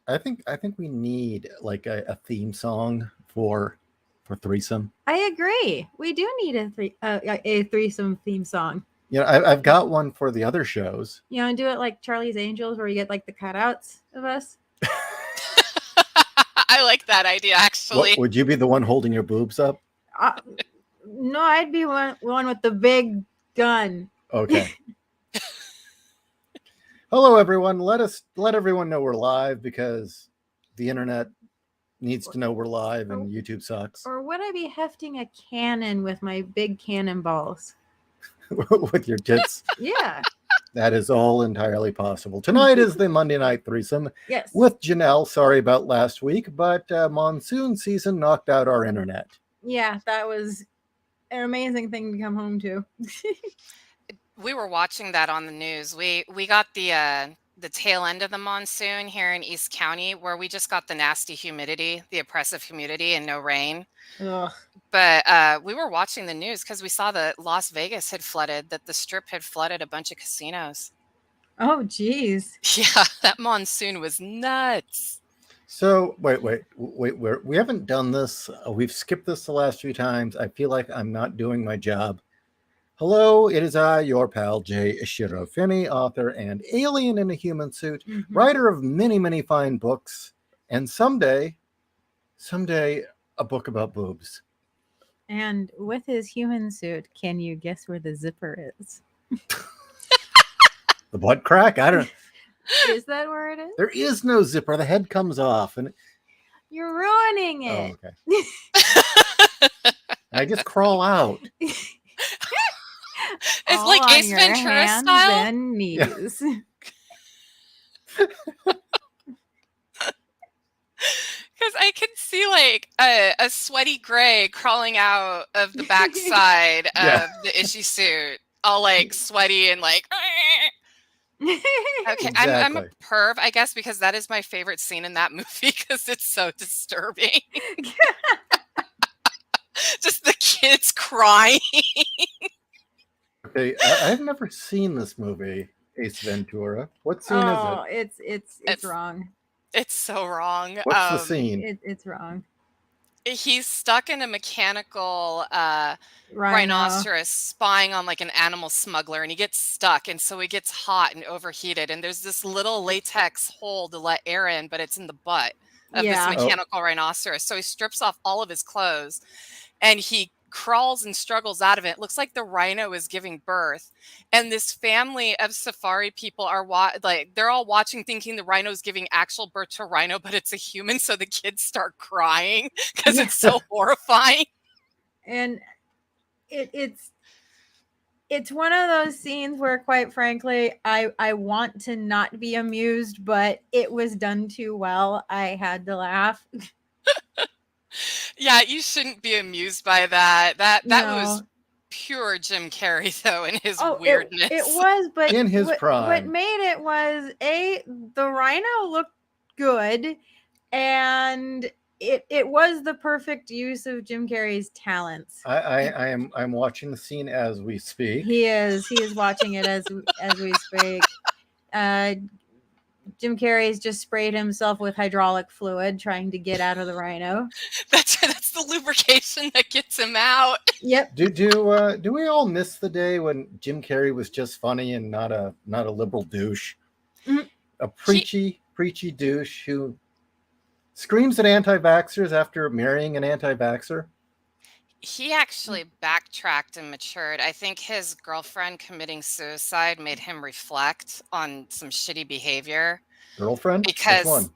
I think we need like a theme song for Threesome. I agree. We do need a threesome theme song. I've got one for the other shows. You know, do it like Charlie's Angels, where you get like the cutouts of us. I like that idea, actually. What would you be the one holding your boobs up? No, I'd be one with the big gun. Okay. Hello, everyone. Let everyone know we're live because the internet needs to know we're live and YouTube sucks. Or would I be hefting a cannon with my big cannonballs? With your tits? Yeah. That is all entirely possible. Tonight is the Monday Night Threesome. Yes. With Janelle. Sorry about last week, but monsoon season knocked out our internet. Yeah, that was an amazing thing to come home to. We were watching that on the news. We got the tail end of the monsoon here in East County, where we just got the nasty humidity, the oppressive humidity, and no rain. Ugh. But we were watching the news because we saw that Las Vegas had flooded, that the Strip had flooded a bunch of casinos. Oh, geez. Yeah, that monsoon was nuts. So wait, we haven't done this. We've skipped this the last few times. I feel like I'm not doing my job. Hello, it is I, your pal J.Ishiro Finney, author and alien in a human suit, writer of many, many fine books, and someday, a book about boobs. And with his human suit, can you guess where the zipper is? The butt crack? I don't know. Is that where it is? There is no zipper. The head comes off, and you're ruining it. Oh, okay. I just crawl out. It's like Ace Ventura style. And knees. Because I can see like a sweaty gray crawling out of the backside of the Ishi suit, all like sweaty and like. Okay, Exactly. I'm a perv, I guess, because that is my favorite scene in that movie because it's so disturbing. Just the kids crying. Okay, I've never seen this movie, Ace Ventura. What scene is it? It's wrong. It's so wrong. What's the scene? It's wrong. He's stuck in a mechanical rhinoceros spying on like an animal smuggler, and he gets stuck, and so he gets hot and overheated, and there's this little latex hole to let air in, but it's in the butt of this mechanical rhinoceros. So he strips off all of his clothes and he crawls and struggles out of it. It looks like the rhino is giving birth, and this family of safari people are they're all watching thinking the rhino is giving actual birth to a rhino, but it's a human. So the kids start crying because it's so horrifying. And it's one of those scenes where, quite frankly, I want to not be amused, but it was done too well. I had to laugh. Yeah, you shouldn't be amused by that. That was pure Jim Carrey, though, in his weirdness. It was, but in his prime. What made it was the rhino looked good, and it was the perfect use of Jim Carrey's talents. I'm watching the scene as we speak. He is watching it as we speak. Jim Carrey's just sprayed himself with hydraulic fluid trying to get out of the rhino. That's the lubrication that gets him out. Yep. Do we all miss the day when Jim Carrey was just funny and not a liberal douche? Mm-hmm. A preachy douche who screams at anti-vaxxers after marrying an anti-vaxxer? He actually backtracked and matured. I think his girlfriend committing suicide made him reflect on some shitty behavior. Girlfriend? Because which one?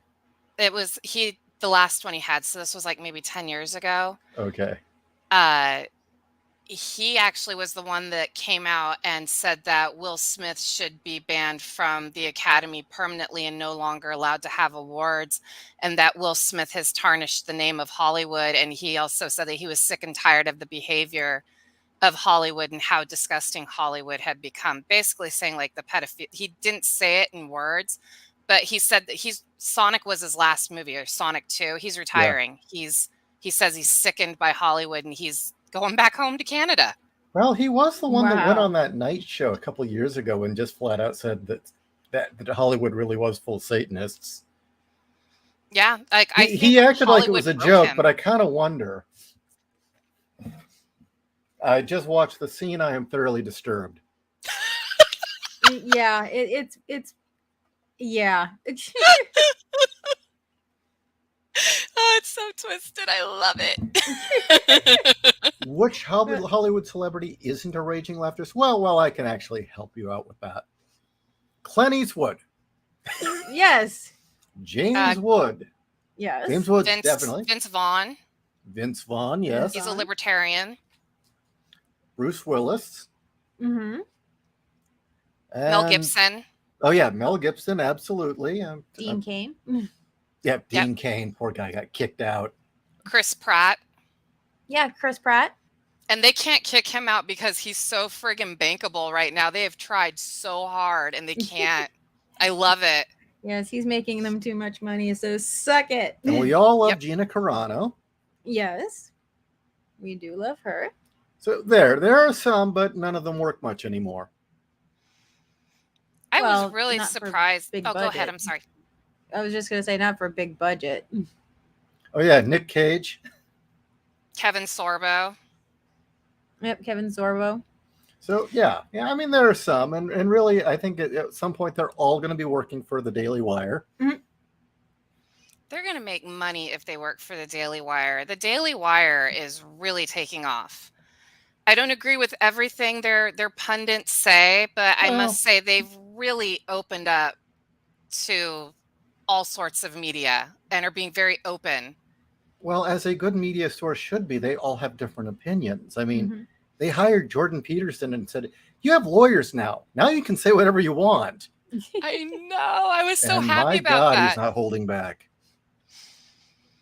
It was the last one he had. So this was like maybe 10 years ago. Okay. He actually was the one that came out and said that Will Smith should be banned from the Academy permanently and no longer allowed to have awards, and that Will Smith has tarnished the name of Hollywood. And he also said that he was sick and tired of the behavior of Hollywood and how disgusting Hollywood had become. Basically saying like the pedophilia. He didn't say it in words, but he said that Sonic was his last movie, or Sonic 2. He's retiring. Yeah. He says he's sickened by Hollywood and he's going back home to Canada. Well, he was the one that went on that night show a couple of years ago and just flat out said that Hollywood really was full of Satanists. Yeah, like I think He acted like it Hollywood was a broke joke, him. but I kind of wonder. I just watched the scene. I am thoroughly disturbed. Yeah, it's yeah. Oh, it's so twisted. I love it. Which Hollywood celebrity isn't a raging leftist? Well, I can actually help you out with that. Clint Eastwood, Yes. James Wood. Yes. James Wood's definitely. Vince Vaughn. Vince Vaughn, yes. He's a libertarian. Bruce Willis. Mm-hmm. Mel Gibson. Oh yeah, Mel Gibson, absolutely. Dean Cain. Yeah, Dean Cain. Poor guy got kicked out. Chris Pratt. Yeah, Chris Pratt. And they can't kick him out because he's so friggin' bankable right now. They have tried so hard and they can't. I love it. Yes, he's making them too much money, so suck it. And we all love Gina Carano. Yes, we do love her. So there are some, but none of them work much anymore. I was really surprised. Oh, budget. Go ahead. I'm sorry. I was just going to say not for a big budget. Oh, yeah. Nick Cage. Kevin Sorbo. Yep, Kevin Sorbo. So, yeah. I mean, there are some. And really, I think at some point, they're all going to be working for the Daily Wire. Mm-hmm. They're going to make money if they work for the Daily Wire. The Daily Wire is really taking off. I don't agree with everything their pundits say, but I must say they've really opened up to all sorts of media and are being very open. Well, as a good media source should be, they all have different opinions. I mean, they hired Jordan Peterson and said, "You have lawyers now. Now you can say whatever you want." I know. I was so and happy my about God, that. he's not holding back.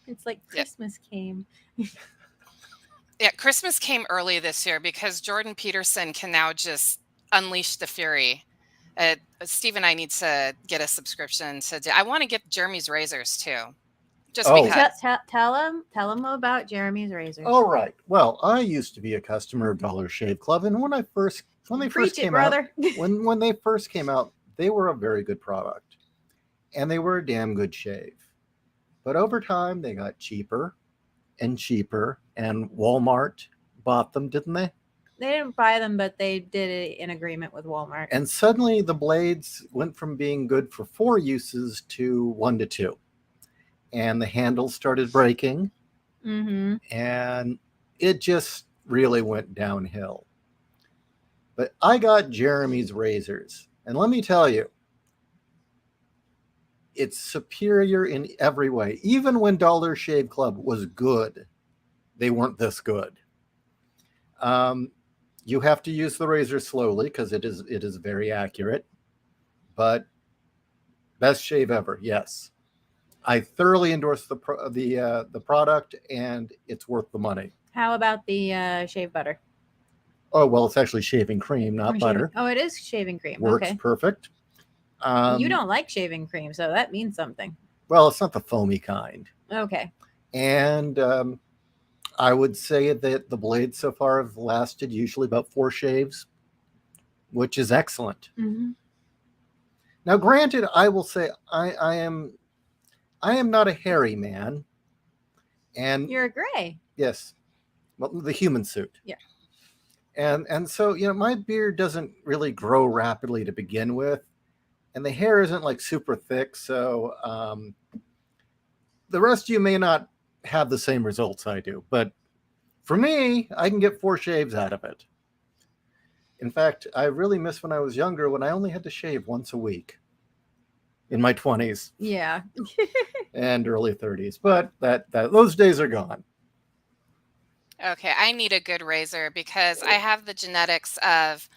It's like Christmas came. Yeah, Christmas came early this year because Jordan Peterson can now just unleash the fury. Steve and I need to get a subscription to. I want to get Jeremy's razors too, just because. Tell him about Jeremy's razors. All right. Well, I used to be a customer of Dollar Shave Club, and when they first came out, when they first came out, they were a very good product, and they were a damn good shave. But over time, they got cheaper and cheaper, and Walmart bought them, didn't they? They didn't buy them, but they did it in agreement with Walmart. And suddenly the blades went from being good for 4 uses to 1 to 2. And the handles started breaking. And it just really went downhill. But I got Jeremy's razors. And let me tell you, it's superior in every way. Even when Dollar Shave Club was good, they weren't this good. You have to use the razor slowly because it is very accurate. But best shave ever, yes. I thoroughly endorse the product, and it's worth the money. How about the shave butter? Oh, well, it's actually shaving cream, not butter. Oh, it is shaving cream. Works perfect. You don't like shaving cream, so that means something. Well, it's not the foamy kind. Okay. And I would say that the blades so far have lasted usually about 4 shaves, which is excellent. Now, granted, I will say I am not a hairy man. And you're a gray. Yes. Well, the human suit. Yeah. And so, my beard doesn't really grow rapidly to begin with. And the hair isn't like super thick. So the rest of you may not have the same results I do. But for me, I can get 4 shaves out of it. In fact, I really miss when I was younger when I only had to shave once a week in my 20s. Yeah. and early 30s. But those days are gone. Okay, I need a good razor because I have the genetics of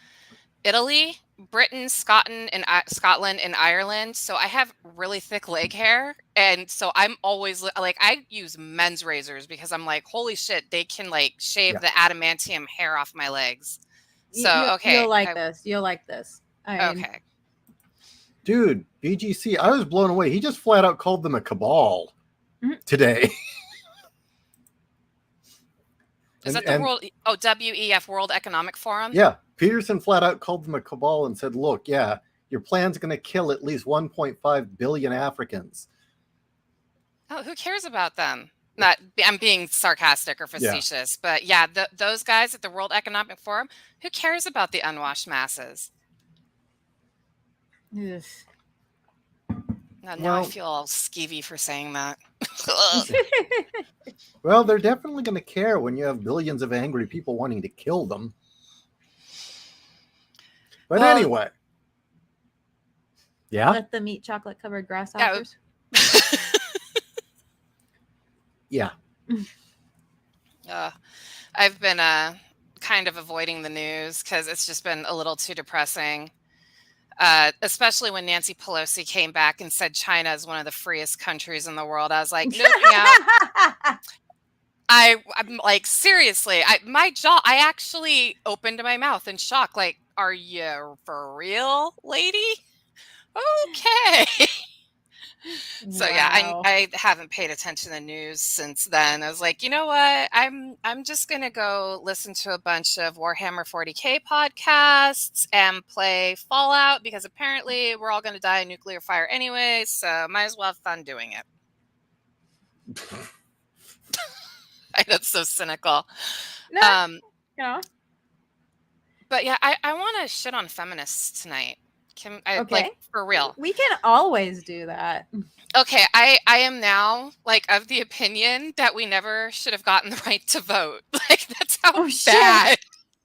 Italy, Britain, Scotland, and Ireland. So I have really thick leg hair. And so I'm always like, I use men's razors because I'm like, holy shit, they can like shave the adamantium hair off my legs. So, okay. You'll like this. You'll like this. Okay. Dude, BGC, I was blown away. He just flat out called them a cabal today. Is that the WEF, World Economic Forum? Yeah. Peterson flat out called them a cabal and said, look, your plan's going to kill at least 1.5 billion Africans. Oh, who cares about them? Not, I'm being sarcastic or facetious, but yeah, those guys at the World Economic Forum, who cares about the unwashed masses? Ugh. Now I feel all skeevy for saying that. Well, they're definitely going to care when you have billions of angry people wanting to kill them. But anyway. Yeah? Let them eat chocolate-covered grasshoppers. Yeah. I've been kind of avoiding the news because it's just been a little too depressing. Especially when Nancy Pelosi came back and said China is one of the freest countries in the world. I was like, nope, out. I'm like, seriously, I actually opened my mouth in shock. Like, are you for real, lady? Okay. So yeah, I haven't paid attention to the news since then. I was like, you know what? I'm just gonna go listen to a bunch of Warhammer 40K podcasts and play Fallout because apparently we're all gonna die in nuclear fire anyway, so might as well have fun doing it. I know it's so cynical. No, yeah. But yeah, I want to shit on feminists tonight. Like, for real? We can always do that. Okay, I am now like of the opinion that we never should have gotten the right to vote. Like, that's how bad.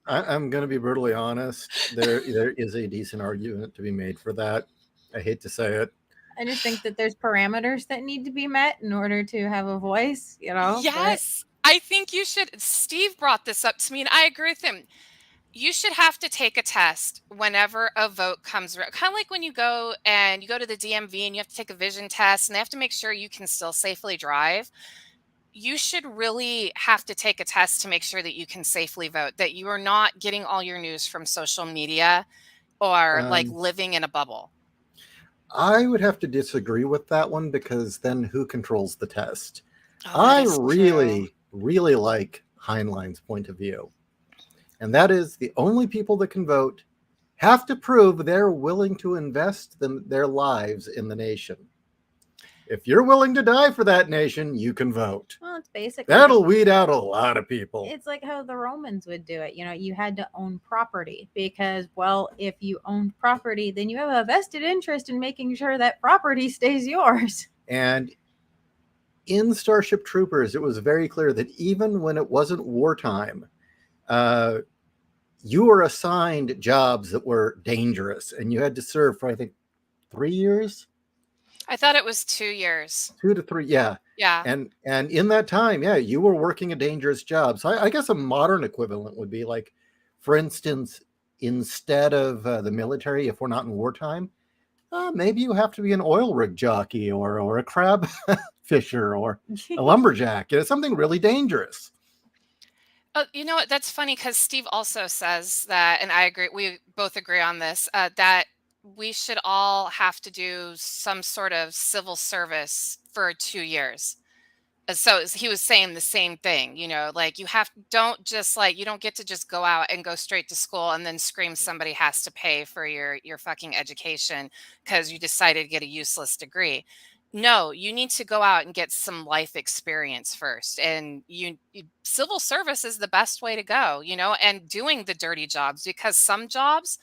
I'm going to be brutally honest. There is a decent argument to be made for that. I hate to say it. I just think that there's parameters that need to be met in order to have a voice, you know? Yes, I think you should. Steve brought this up to me, and I agree with him. You should have to take a test whenever a vote comes around. Kind of like when you go to the DMV and you have to take a vision test and they have to make sure you can still safely drive. You should really have to take a test to make sure that you can safely vote, that you are not getting all your news from social media or like living in a bubble. I would have to disagree with that one because then who controls the test? I really like Heinlein's point of view. And that is the only people that can vote have to prove they're willing to invest their lives in the nation. If you're willing to die for that nation, you can vote. Well, it's basically that'll weed out a lot of people. It's like how the Romans would do it. You know, you had to own property because, well, if you owned property, then you have a vested interest in making sure that property stays yours. And in Starship Troopers, it was very clear that even when it wasn't wartime, you were assigned jobs that were dangerous and you had to serve for, I think, 3 years. I thought it was 2 years. 2 to 3. Yeah. And in that time, you were working a dangerous job. So I guess a modern equivalent would be like, for instance, instead of the military, if we're not in wartime, maybe you have to be an oil rig jockey or a crab fisher or a lumberjack. You know, something really dangerous. You know what? That's funny because Steve also says that, and I agree. We both agree on this, that we should all have to do some sort of civil service for 2 years. So he was saying the same thing, you know, like you don't get to just go out and go straight to school and then scream somebody has to pay for your fucking education because you decided to get a useless degree. No, you need to go out and get some life experience first. And civil service is the best way to go, you know, and doing the dirty jobs, because some jobs,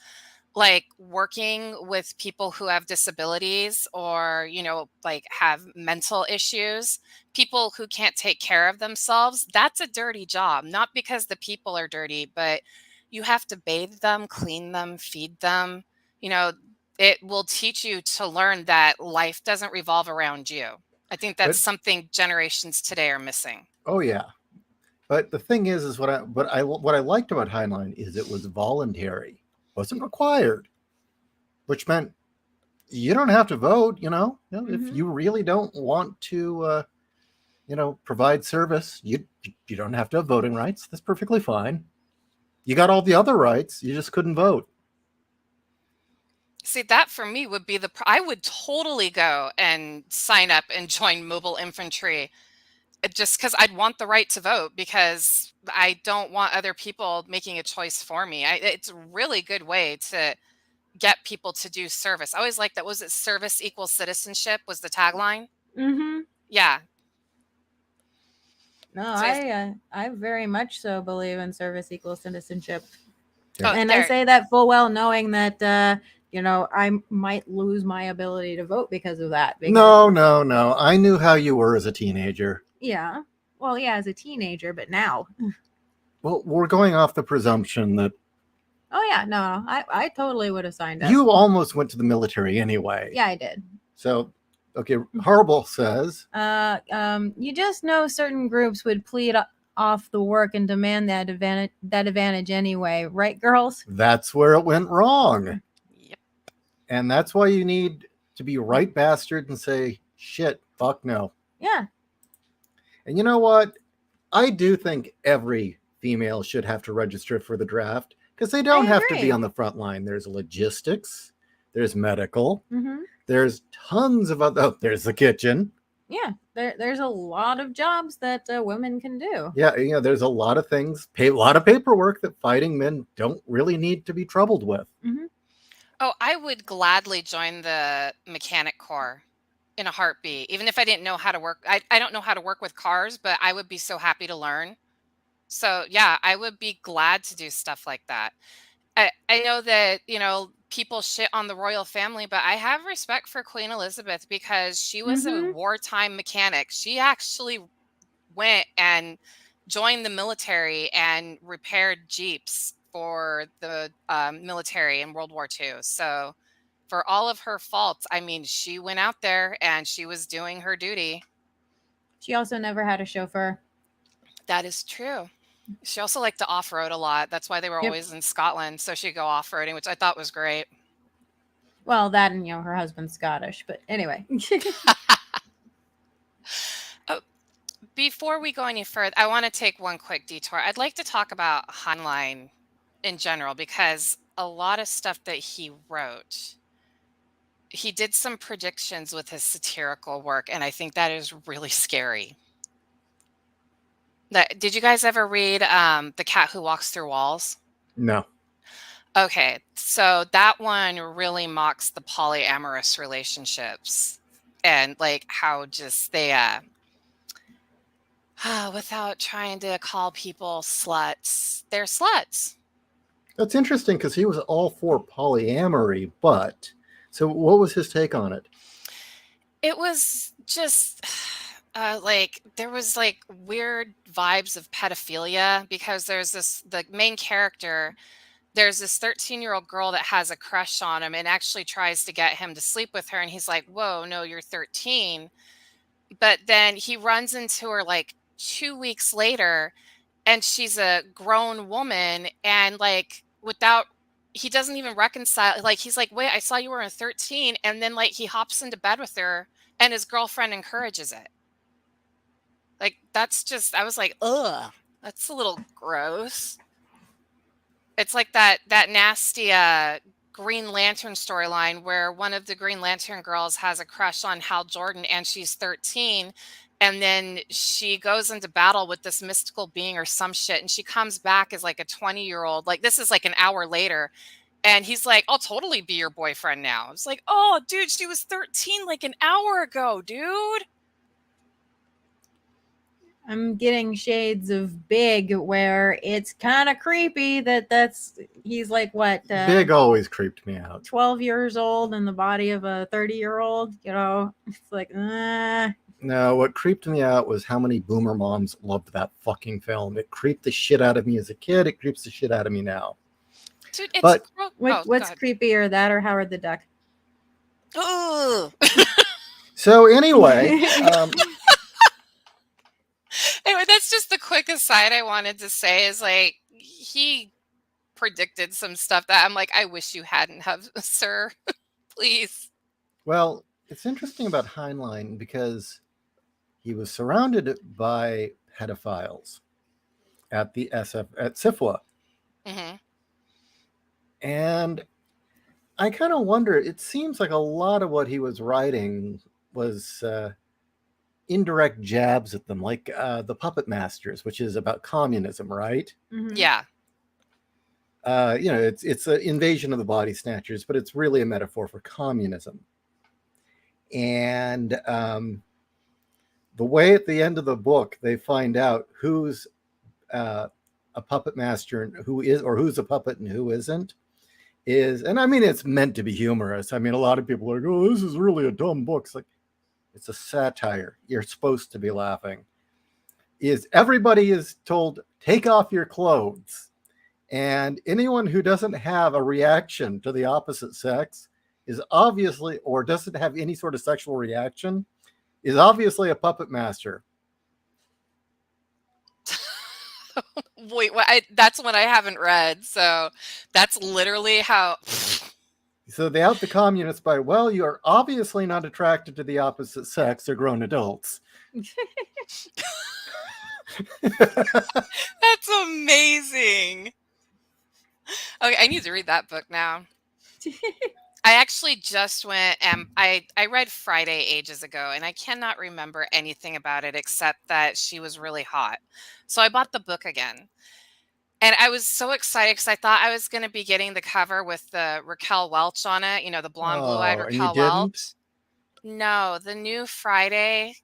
like working with people who have disabilities or, you know, like have mental issues, people who can't take care of themselves, that's a dirty job. Not because the people are dirty, but you have to bathe them, clean them, feed them. You know, it will teach you to learn that life doesn't revolve around you. I think that's something generations today are missing. Oh, yeah. But the thing is what I liked about Heinlein is it was voluntary. Wasn't required, which meant you don't have to vote. You know, if you really don't want to, provide service, you don't have to have voting rights. That's perfectly fine. You got all the other rights. You just couldn't vote. See, that for me would be I would totally go and sign up and join mobile infantry just because I'd want the right to vote, because I don't want other people making a choice for me. It's a really good way to get people to do service. I always like that. Was it service equals citizenship was the tagline? Mm-hmm. Yeah. No, So I very much so believe in service equals citizenship. oh, And there. I say that full well knowing that I might lose my ability to vote because of that. Because, No. I knew how you were as a teenager. Yeah. Well, yeah, as a teenager, but now. Well, we're going off the presumption that Oh yeah, no, I totally would have signed up. you almost went to the military anyway. Yeah, I did. So, okay, Horrible says, You just know certain groups would plead off the work and demand that advantage anyway, right, girls? that's where it went wrong. Yep. And that's why you need to be right bastard and say, shit, fuck no. Yeah. And you know what? I do think every female should have to register for the draft because they don't have to be agree. on the front line. There's logistics, there's medical, Mm-hmm. there's tons of other, there's the kitchen. Yeah, there's a lot of jobs that women can do. Yeah, there's a lot of things, a lot of paperwork that fighting men don't really need to be troubled with. Mm-hmm. Oh, I would gladly join the mechanic corps in a heartbeat, even if I didn't know how to work. I don't know how to work with cars, but I would be so happy to learn. So yeah, I would be glad to do stuff like that. I know that, people shit on the royal family, but I have respect for Queen Elizabeth because she was a Mhm. wartime mechanic. She actually went and joined the military and repaired Jeeps for the military in World War II. So for all of her faults, I mean, she went out there and she was doing her duty. She also never had a chauffeur. That is true. She also liked to off-road a lot. That's why they were Yep. always in Scotland. So she'd go off-roading, which I thought was great. Well, that and her husband's Scottish, but anyway. Before we go any further, I want to take one quick detour. I'd like to talk about Heinlein in general because a lot of stuff that he wrote, he did some predictions with his satirical work, and I think that is really scary. Did you guys ever read The Cat Who Walks Through Walls? No. Okay, so that one really mocks the polyamorous relationships and like how just they without trying to call people sluts, they're sluts. That's interesting because he was all for polyamory, but so what was his take on it? It was just like there was like weird vibes of pedophilia because the main character, there's this 13-year-old girl that has a crush on him and actually tries to get him to sleep with her, and he's like, whoa, no, you're 13. But then he runs into her like 2 weeks later and she's a grown woman, and like he doesn't even reconcile. Like he's like, wait, I saw you were 13, and then like he hops into bed with her and his girlfriend encourages it. Like that's just, I was like, ugh, that's a little gross. It's like that nasty Green Lantern storyline where one of the Green Lantern girls has a crush on Hal Jordan and she's 13, and then she goes into battle with this mystical being or some shit, and she comes back as like a 20-year-old. Like this is like an hour later, and he's like, I'll totally be your boyfriend now. It's like, oh dude, she was 13 like an hour ago, dude. I'm getting shades of Big where it's kind of creepy he's like what? Big always creeped me out. 12 years old in the body of a 30-year-old, it's like, No, what creeped me out was how many boomer moms loved that fucking film. It creeped the shit out of me as a kid. It creeps the shit out of me now. Dude, it's But what's creepier, that or Howard the Duck? Ooh. So anyway, Anyway, that's just the quick aside I wanted to say is like he predicted some stuff that I'm like, I wish you hadn't have, sir. Please. well, it's interesting about Heinlein because he was surrounded by pedophiles at the at SIFWA. Mm-hmm. And I kind of wonder, it seems like a lot of what he was writing was indirect jabs at them, like the Puppet Masters, which is about communism, right? Mm-hmm. Yeah. It's an invasion of the body snatchers, but it's really a metaphor for communism. And the way at the end of the book they find out who's a puppet master and who is, or who's a puppet and who isn't, is, and I mean, it's meant to be humorous. I mean, a lot of people are like, oh, this is really a dumb book. It's like, it's a satire. You're supposed to be laughing. Is everybody is told, take off your clothes. And anyone who doesn't have a reaction to the opposite sex is obviously, or doesn't have any sort of sexual reaction, is obviously a puppet master. Wait, that's one I haven't read. So that's literally how. So they out the communists by, well, you're obviously not attracted to the opposite sex. They're grown adults. That's amazing. Okay, I need to read that book now. I actually just went and I read Friday ages ago, and I cannot remember anything about it except that she was really hot. So I bought the book again. And I was so excited because I thought I was going to be getting the cover with the Raquel Welch on it, the blonde, blue-eyed And you Raquel didn't? Welch. No, the new Friday,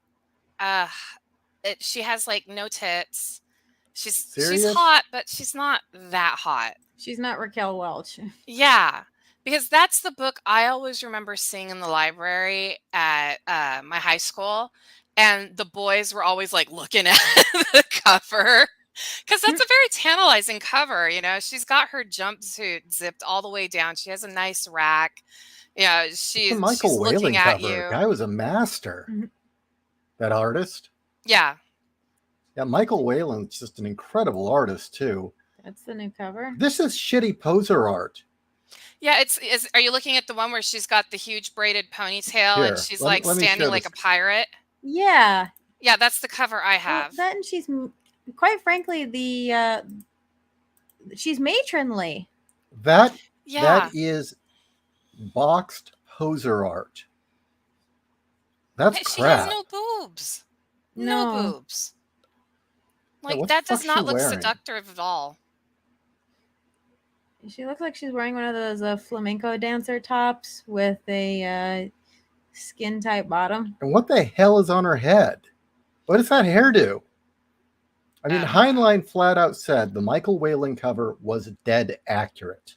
she has like no tits. She's Serious? hot, but she's not that hot. She's not Raquel Welch. Yeah, because that's the book I always remember seeing in the library at my high school, and the boys were always like looking at the cover because that's a very tantalizing cover. She's got her jumpsuit zipped all the way down. She has a nice rack. It's a Michael she's Whaling looking at cover. you. Guy was a master. That artist. Yeah. Yeah, Michael Whalen's just an incredible artist too. That's the new cover. This is shitty poser art. Yeah, are you looking at the one where she's got the huge braided ponytail Here, and she's let me standing show like this. a pirate? Yeah. Yeah, that's the cover I have. Well, that, and she's, quite frankly, she's matronly. That Yeah. that is boxed poser art. That's She crap. has no boobs. No. No boobs. Like, what that the does fuck's not she look wearing? seductive at all. She looks like she's wearing one of those flamenco dancer tops with a skin tight bottom. And what the hell is on her head? What does that hairdo? I mean, Heinlein flat out said the Michael Whaling cover was dead accurate.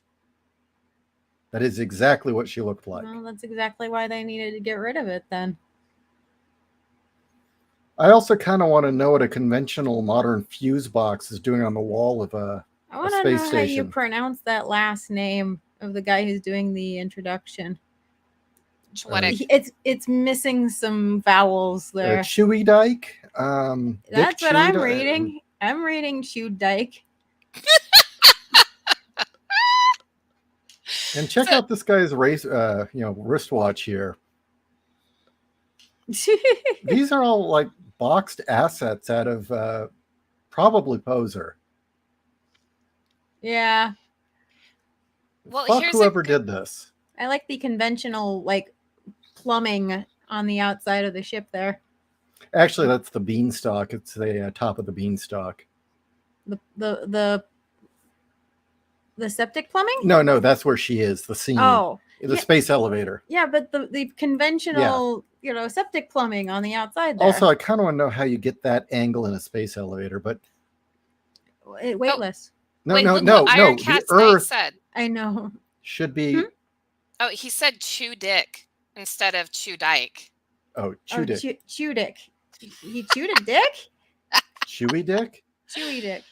That is exactly what she looked like. Well, that's exactly why they needed to get rid of it then. I also kind of want to know what a conventional modern fuse box is doing on the wall of a I want to space know how you station. pronounce that last name of the guy who's doing the introduction. It's missing some vowels there. Chewy Dyke. That's what I'm reading. I'm reading Chew Dyke. And check out this guy's wristwatch here. These are all like boxed assets out of probably Poser. Yeah. Well, fuck whoever did this. I like the conventional plumbing on the outside of the ship there. Actually, that's the beanstalk. It's the top of the beanstalk. The septic plumbing? No, that's where she is. The scene. Oh, the space elevator. Yeah, but the conventional, septic plumbing on the outside there. Also, I kind of want to know how you get that angle in a space elevator, but weightless. No. The Earth said. I know. Should be. Oh, he said Chew Dick instead of Chew Dyke. Oh, Chew Dick. Chew Dick. He chewed a dick? Chewy Dick? Chewy Dick.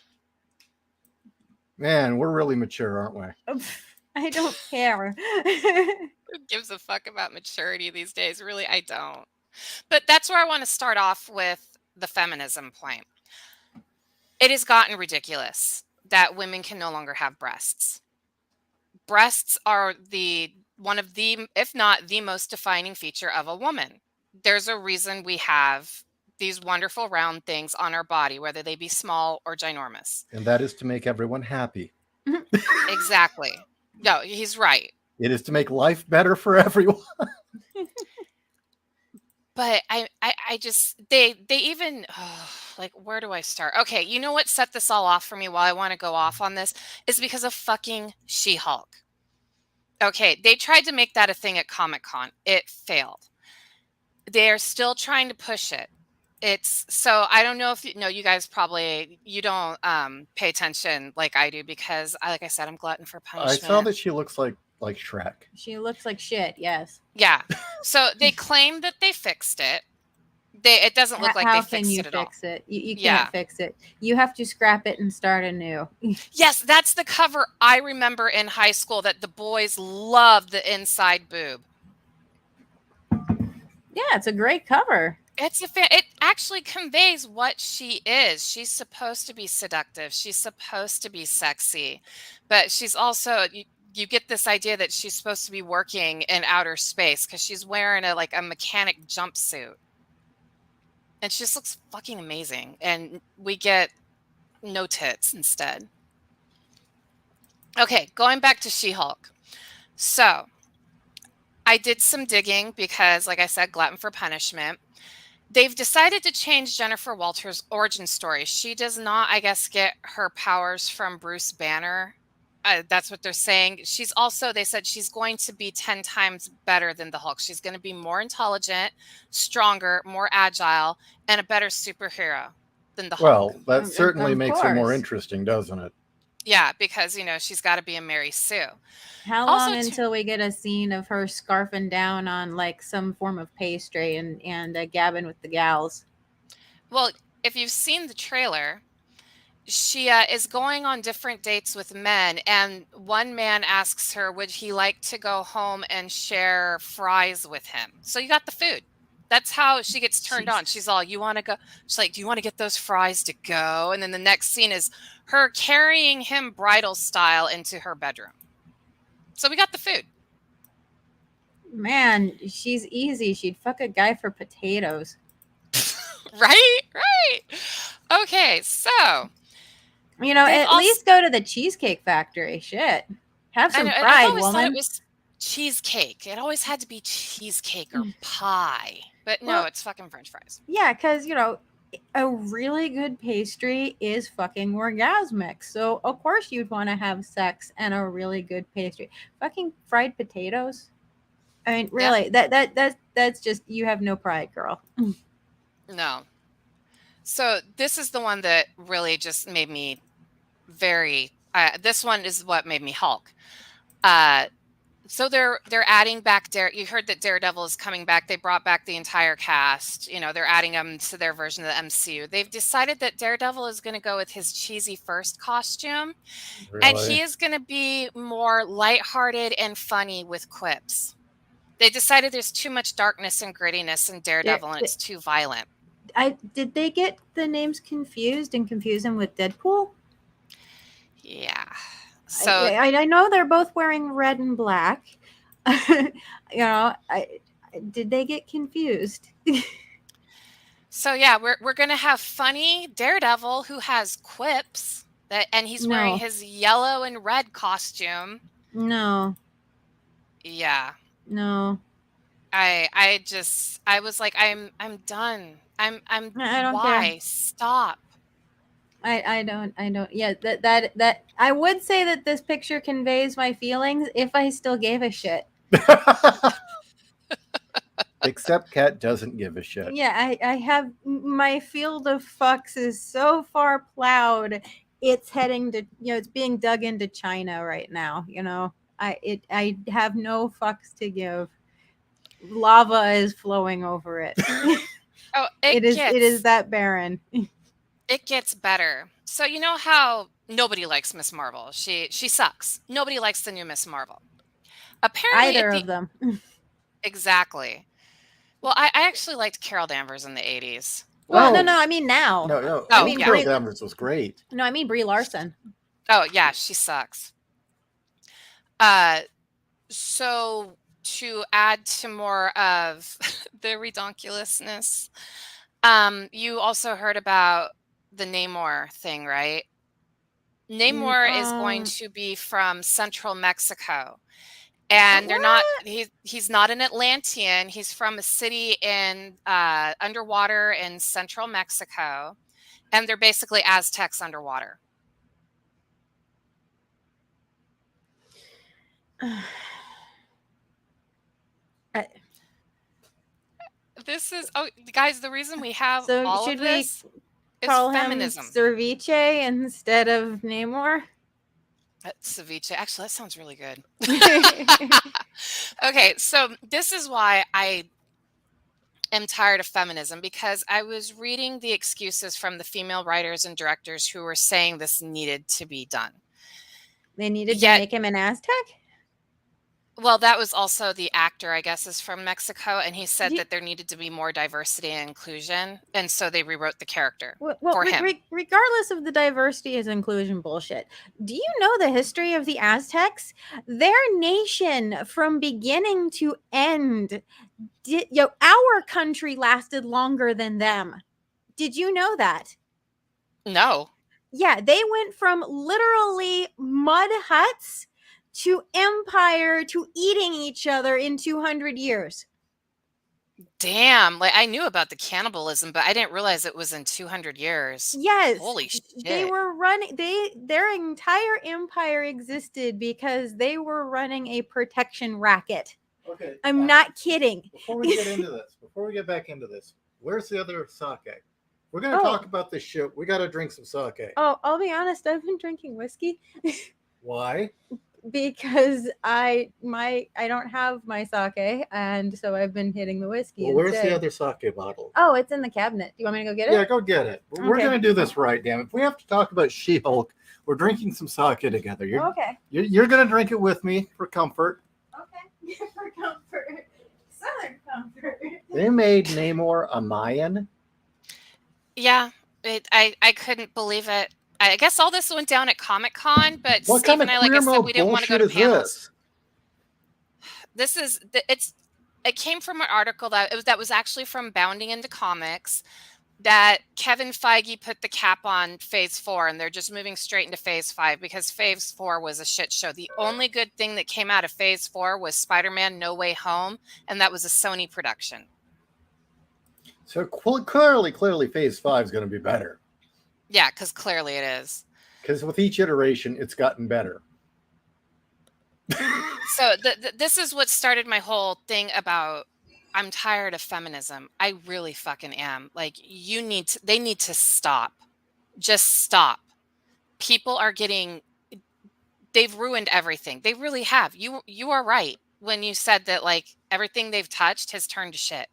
Man, we're really mature, aren't we? I don't care. Who gives a fuck about maturity these days? Really, I don't. But that's where I want to start off with the feminism point. It has gotten ridiculous that women can no longer have breasts. Breasts are one of the, if not the most defining feature of a woman. There's a reason we have these wonderful round things on our body, whether they be small or ginormous. And that is to make everyone happy. Exactly. No, he's right. It is to make life better for everyone. But I just, they even, where do I start? Okay, you know what set this all off for me while I want to go off on this is because of fucking She-Hulk. Okay, they tried to make that a thing at Comic-Con. It failed. They are still trying to push it. So I don't know if you guys probably you don't pay attention like I do because like I said, I'm glutton for I saw punishment. that she looks like Shrek. She looks like shit. Yes. Yeah. So they claim that they fixed it. It doesn't look like they How can fixed you it at all. fix it? You Yeah. can't fix it. You have to scrap it and start anew. Yes, that's the cover I remember in high school that the boys loved the inside boob. Yeah, it's a great cover. It actually conveys what she is. She's supposed to be seductive. She's supposed to be sexy, but she's also you get this idea that she's supposed to be working in outer space because she's wearing a mechanic jumpsuit, and she just looks fucking amazing. And we get no tits instead. Okay, going back to She-Hulk. So I did some digging because, like I said, glutton for punishment. They've decided to change Jennifer Walters' origin story. She does not, I guess, get her powers from Bruce Banner. That's what they're saying. They said she's going to be 10 times better than the Hulk. She's going to be more intelligent, stronger, more agile, and a better superhero than the Hulk. Well, that certainly Of makes her more course. interesting, doesn't it? Yeah, because, she's got to be a Mary Sue. How Also, long until we get a scene of her scarfing down on like some form of pastry and gabbing with the gals? Well, if you've seen the trailer, she is going on different dates with men, and one man asks her, would he like to go home and share fries with him? So you got the food. That's how she gets turned on. She's all, you want to go? She's like, do you want to get those fries to go? And then the next scene is her carrying him bridal style into her bedroom. So we got the food. Man, she's easy. She'd fuck a guy for potatoes. Right? Okay, so at least go to the Cheesecake Factory. Shit. Have some I've pride, always thought woman. it was cheesecake. It always had to be cheesecake or pie. But no, Well, it's fucking French fries. Yeah, because, a really good pastry is fucking orgasmic. So, of course, you'd want to have sex and a really good pastry. Fucking fried potatoes. I mean, really, that's just, you have no pride, girl. No. So this is the one that really just made me this one is what made me Hulk. So they're adding back you heard that Daredevil is coming back. They brought back the entire cast. They're adding them to their version of the MCU. They've decided that Daredevil is going to go with his cheesy first costume. Really? And he is going to be more lighthearted and funny with quips. They decided there's too much darkness and grittiness in Daredevil and it's too violent. Did they get the names confused and confuse them with Deadpool? Yeah. So I know they're both wearing red and black. Did they get confused? So yeah, we're gonna have funny Daredevil who has quips and he's wearing his yellow and red costume. No. Yeah. No. I was like, I'm done. I don't why? Care. Stop. I don't. Yeah, that I would say that this picture conveys my feelings if I still gave a shit. Except Kat doesn't give a shit. Yeah, I have my field of fucks is so far plowed. It's heading to it's being dug into China right now. I have no fucks to give. Lava is flowing over it. Oh, it is that barren. It gets better. So you know how nobody likes Miss Marvel. She sucks. Nobody likes the new Miss Marvel. Apparently either of them. Exactly. Well, I actually liked Carol Danvers in the 80s. Well, no, I mean now. No. I mean Carol Danvers was great. No, I mean Brie Larson. Oh, yeah, she sucks. So to add to more of the redonkulousness, you also heard about the Namor thing, right? Namor is going to be from central Mexico. And they're not he's not an Atlantean. He's from a city in underwater in central Mexico. And they're basically Aztecs underwater. This is guys, the reason we have So all should of we this is call him feminism. Cerviche instead of Namor? Ceviche. Actually, that sounds really good. Okay, so this is why I am tired of feminism, because I was reading the excuses from the female writers and directors who were saying this needed to be done. They needed to Yet, make him an Aztec? well, that was also the actor, I guess, is from Mexico, and he said Do you- that there needed to be more diversity and inclusion, and so they rewrote the character Well, for him. regardless of the diversity is inclusion bullshit, do you know the history of the Aztecs? Their nation, from beginning to end, our country lasted longer than them. Did you know that? No. Yeah, they went from literally mud huts to empire to eating each other in 200 years. Damn, like I knew about the cannibalism, but I didn't realize it was in 200 years. Yes. Holy shit. They were running their entire empire existed because they were running a protection racket. Okay. I'm not kidding. Before we get back into this, where's the other sake? We're going to talk about this shit. We got to drink some sake. Oh, I'll be honest, I've been drinking whiskey. Why? Because I don't have my sake, and so I've been hitting the whiskey. Well, where's the other sake bottle? Oh, it's in the cabinet. Do you want me to go get it? Yeah, go get it. We're going to do this right, damn it. If we have to talk about She-Hulk, we're drinking some sake together. Okay. You're going to drink it with me for comfort. Okay. For comfort. Southern comfort. They made Namor a Mayan. Yeah, I couldn't believe it. I guess all this went down at Comic-Con, but What Steve kind and of I, like I queer said, we didn't want to go to bullshit is panels. this? It came from an article that was actually from Bounding into Comics, that Kevin Feige put the cap on Phase 4, and they're just moving straight into Phase 5 because Phase 4 was a shit show. The only good thing that came out of Phase 4 was Spider-Man No Way Home, and that was a Sony production. So clearly Phase 5 is going to be better. Yeah, because clearly it is. Because with each iteration, it's gotten better. So this is what started my whole thing about I'm tired of feminism. I really fucking am. Like, they need to stop. Just stop. People are they've ruined everything. They really have. You are right when you said that, like, everything they've touched has turned to shit.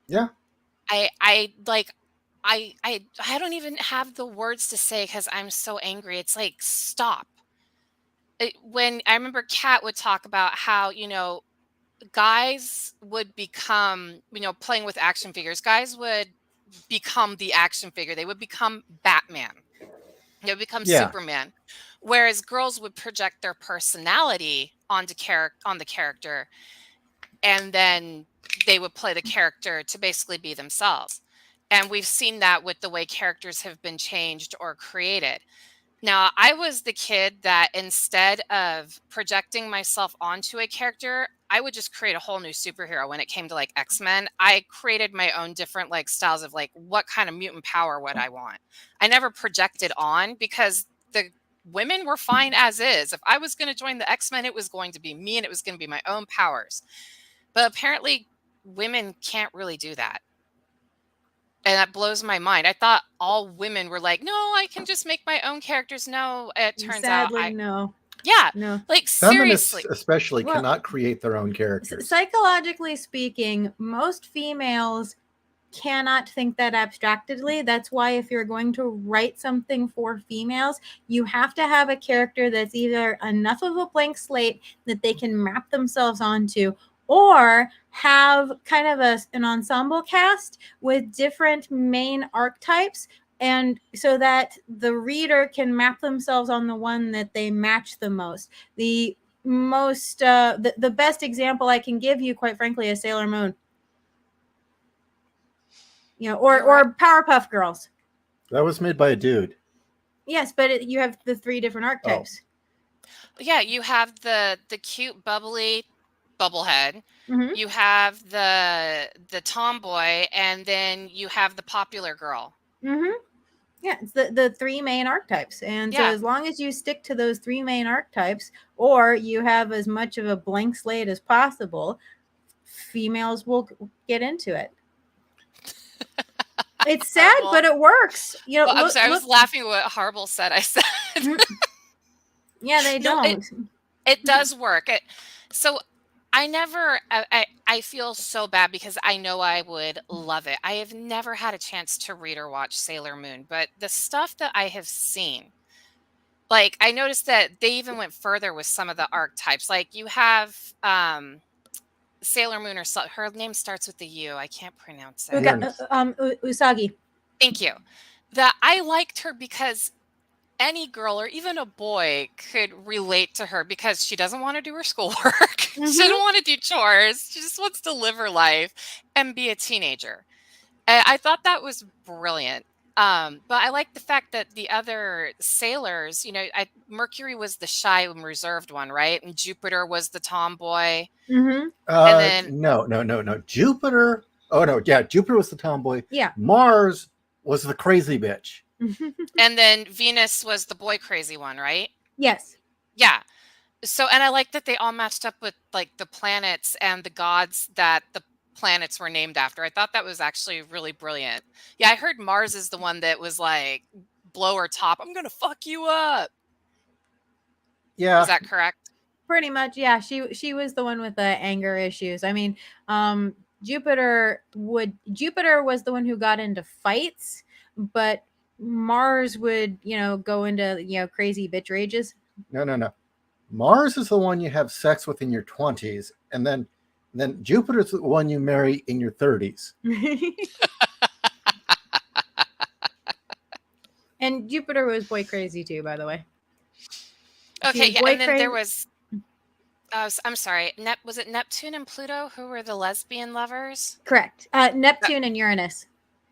Yeah. I don't even have the words to say because I'm so angry. It's like, stop. When I remember Kat would talk about how, guys would become, playing with action figures, guys would become the action figure. They would become Batman. They would become Superman. Whereas girls would project their personality on the character, and then they would play the character to basically be themselves. And we've seen that with the way characters have been changed or created. Now, I was the kid that instead of projecting myself onto a character, I would just create a whole new superhero. When it came to, like, X-Men, I created my own different, like, styles of, like, what kind of mutant power would I want. I never projected on because the women were fine as is. If I was going to join the X-Men, it was going to be me and it was going to be my own powers. But apparently women can't really do that. And that blows my mind. I thought all women were like, no, I can just make my own characters. No, it turns Sadly, out no. Yeah. No. Like, Feminists seriously. especially cannot create their own characters. Psychologically speaking, most females cannot think that abstractedly. That's why if you're going to write something for females, you have to have a character that's either enough of a blank slate that they can map themselves onto, or have kind of an ensemble cast with different main archetypes, and so that the reader can map themselves on the one that they match the most. The best example I can give you, quite frankly, is Sailor Moon. Or Powerpuff Girls. That was made by a dude. Yes, but you have the 3 different archetypes. Yeah, you have the cute, bubbly bubblehead. Mm-hmm. You have the tomboy, and then you have the popular girl. Mm-hmm. Yeah, it's the 3 main archetypes. And so as long as you stick to those 3 main archetypes, or you have as much of a blank slate as possible, females will get into it. It's sad, but it works. You know, well, I'm sorry, I was laughing at what Harble said. I said, yeah, they don't. It does work. So I never, I feel so bad because I know I would love it. I have never had a chance to read or watch Sailor Moon, but the stuff that I have seen, like I noticed that they even went further with some of the archetypes. Like you have Sailor Moon, or her name starts with the U. I can't pronounce it. Usagi. Thank you. That I liked her because any girl or even a boy could relate to her because she doesn't want to do her schoolwork. She doesn't want to do chores. She just wants to live her life and be a teenager. And I thought that was brilliant. But I like the fact that the other sailors, Mercury was the shy and reserved one, right? And Jupiter was the tomboy. And then no. Jupiter. Oh no, yeah, Jupiter was the tomboy. Yeah. Mars was the crazy bitch. And then Venus was the boy crazy one, right? Yes. Yeah. So, and I like that they all matched up with like the planets and the gods that the planets were named after. I thought that was actually really brilliant. Yeah, I heard Mars is the one that was like blow or top. I'm gonna fuck you up. Yeah. Is that correct? Pretty much, yeah. She was the one with the anger issues. I mean, Jupiter was the one who got into fights, but Mars would, go into, crazy bitch rages. No. Mars is the one you have sex with in your 20s, and then Jupiter's the one you marry in your 30s. And Jupiter was boy crazy too, by the way. Okay, yeah, and then there was I'm sorry, was it Neptune and Pluto who were the lesbian lovers? Correct. Neptune and Uranus.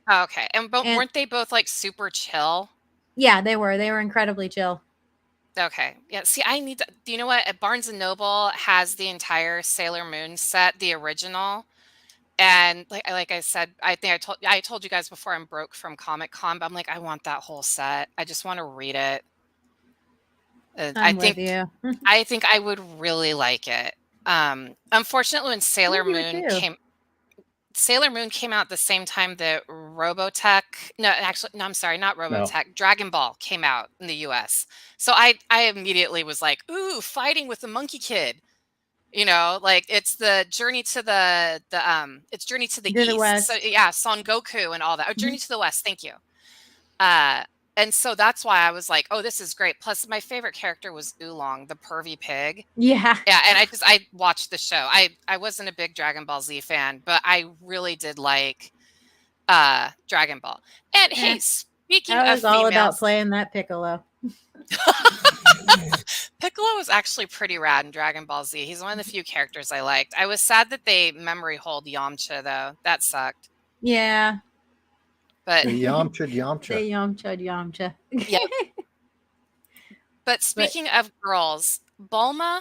Oh, okay. And weren't they both like super chill? Yeah, they were. They were incredibly chill. Okay. Yeah. See, do you know what? Barnes & Noble has the entire Sailor Moon set, the original. And like I said, I think I told you guys before I'm broke from Comic-Con, but I'm like, I want that whole set. I just want to read it. I think I would really like it. Unfortunately, when Sailor Moon came out the same time that Robotech. I'm sorry, not Robotech. No. Dragon Ball came out in the U.S. So I immediately was like, ooh, fighting with the monkey kid. Like it's the journey to it's Journey to the East. West. So yeah, Son Goku and all that. Oh, Journey to the West. Thank you. And so that's why I was like, oh, this is great. Plus, my favorite character was Oolong, the pervy pig. Yeah. Yeah, and I watched the show. I wasn't a big Dragon Ball Z fan, but I really did like Dragon Ball. And hey, speaking of females, I was all about playing that Piccolo. Piccolo was actually pretty rad in Dragon Ball Z. He's one of the few characters I liked. I was sad that they memory hold Yamcha, though. That sucked. Yeah. But they Yamcha. They Yamcha. Yeah. But speaking of girls, Bulma,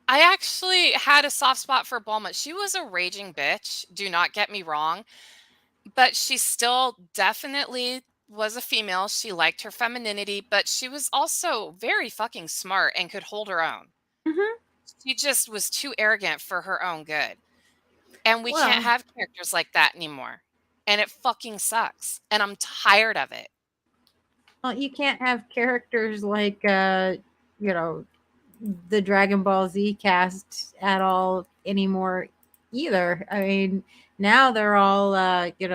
I actually had a soft spot for Bulma. She was a raging bitch, do not get me wrong, but she still definitely was a female. She liked her femininity, but she was also very fucking smart and could hold her own. She just was too arrogant for her own good. And we can't have characters like that anymore. And it fucking sucks. And I'm tired of it. Well, you can't have characters like, the Dragon Ball Z cast at all anymore either. I mean, now they're all,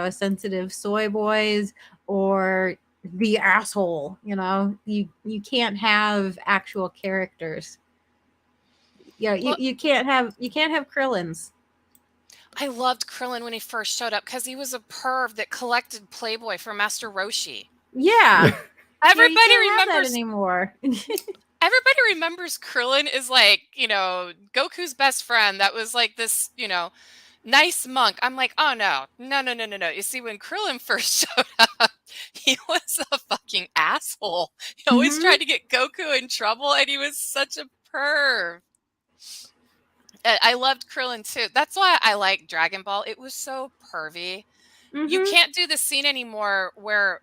sensitive soy boys or the asshole. You can't have actual characters. You can't have Krillins. I loved Krillin when he first showed up because he was a perv that collected Playboy for Master Roshi. Yeah. Everybody remembers that anymore. Everybody remembers Krillin is like, Goku's best friend. That was like this, nice monk. I'm like, oh no. You see, when Krillin first showed up, he was a fucking asshole. He always tried to get Goku in trouble, and he was such a perv. I loved Krillin too. That's why I like Dragon Ball. It was so pervy. You can't do the scene anymore where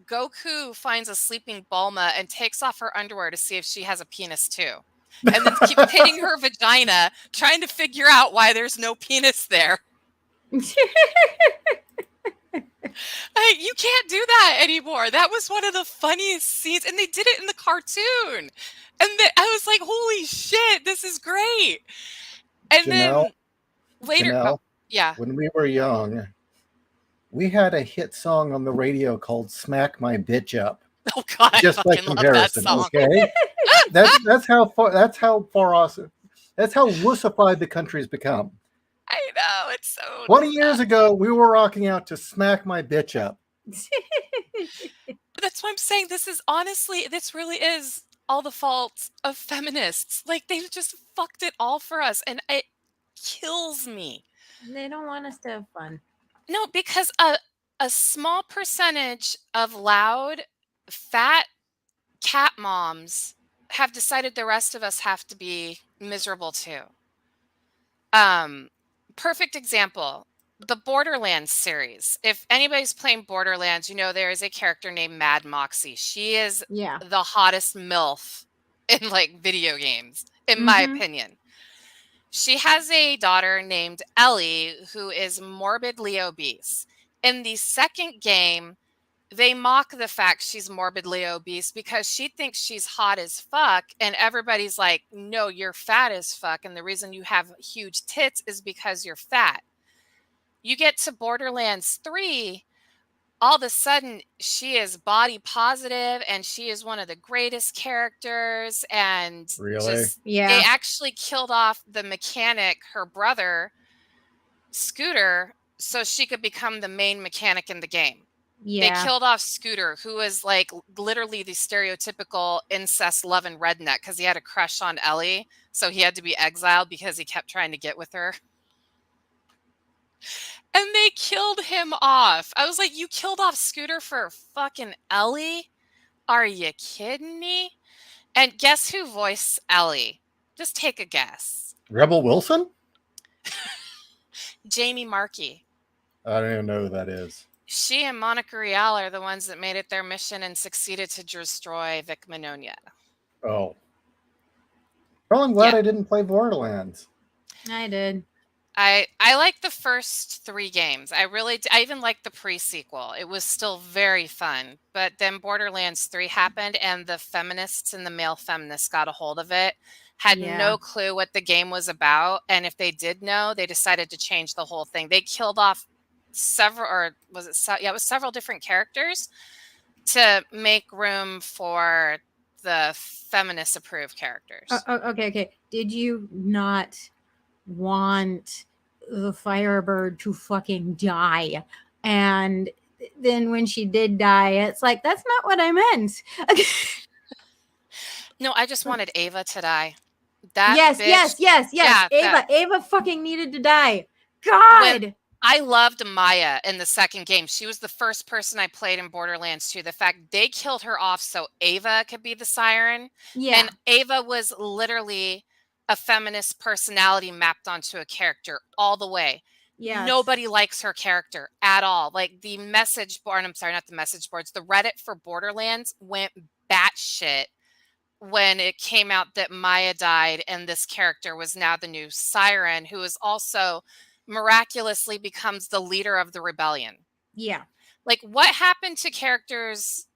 Goku finds a sleeping Bulma and takes off her underwear to see if she has a penis too. and then keep hitting her vagina, trying to figure out why there's no penis there. You can't do that anymore. That was one of the funniest scenes, and they did it in the cartoon. And I was like, holy shit, this is great. And then later, Janelle, yeah. when we were young, we had a hit song on the radio called "Smack My Bitch Up." Oh God, Just I by fucking love that comparison, song. okay? that's how far awesome. That's how wussified the country's become. I know, it's so 20 years ago, we were rocking out to "Smack My Bitch Up." That's why I'm saying this really is all the fault of feminists. Like, they just fucked it all for us, and it kills me. They don't want us to have fun. No, because a small percentage of loud, fat cat moms have decided the rest of us have to be miserable too. Perfect example, the Borderlands series. If anybody's playing Borderlands, there is a character named Mad Moxie. She is the hottest MILF in like video games, in my opinion. She has a daughter named Ellie who is morbidly obese. In the second game, they mock the fact she's morbidly obese because she thinks she's hot as fuck, and everybody's like, no, you're fat as fuck, and the reason you have huge tits is because you're fat. You get to Borderlands 3, all of a sudden she is body positive and she is one of the greatest characters, and they actually killed off the mechanic, her brother Scooter, so she could become the main mechanic in the game. They killed off Scooter, who was like literally the stereotypical incest loving redneck because he had a crush on Ellie, so he had to be exiled because he kept trying to get with her. And they killed him off. I was like, you killed off Scooter for fucking Ellie? Are you kidding me? And guess who voiced Ellie? Just take a guess. Rebel Wilson? Jamie Markey. I don't even know who that is. She and Monica Rial are the ones that made it their mission and succeeded to destroy Vic Mignogna. Oh. Well, I'm glad I didn't play Borderlands. I did. I like the first 3 games. I even liked the pre-sequel. It was still very fun. But then Borderlands 3 happened, and the feminists and the male feminists got a hold of it, had no clue what the game was about, and if they did know, they decided to change the whole thing. They killed off several different characters to make room for the feminist approved characters. Okay. Did you not want the Firebird to fucking die? And then when she did die, it's like, that's not what I meant. No, I just wanted Ava to die. Yes. Ava fucking needed to die. God. I loved Maya in the second game. She was the first person I played in Borderlands 2. The fact they killed her off so Ava could be the siren. Yeah. And Ava was literally a feminist personality mapped onto a character all the way. Yeah. Nobody likes her character at all. Like the message board, I'm sorry, not the message boards, the Reddit for Borderlands went batshit when it came out that Maya died and this character was now the new siren, who is also miraculously becomes the leader of the rebellion. Yeah. Like, what happened to characters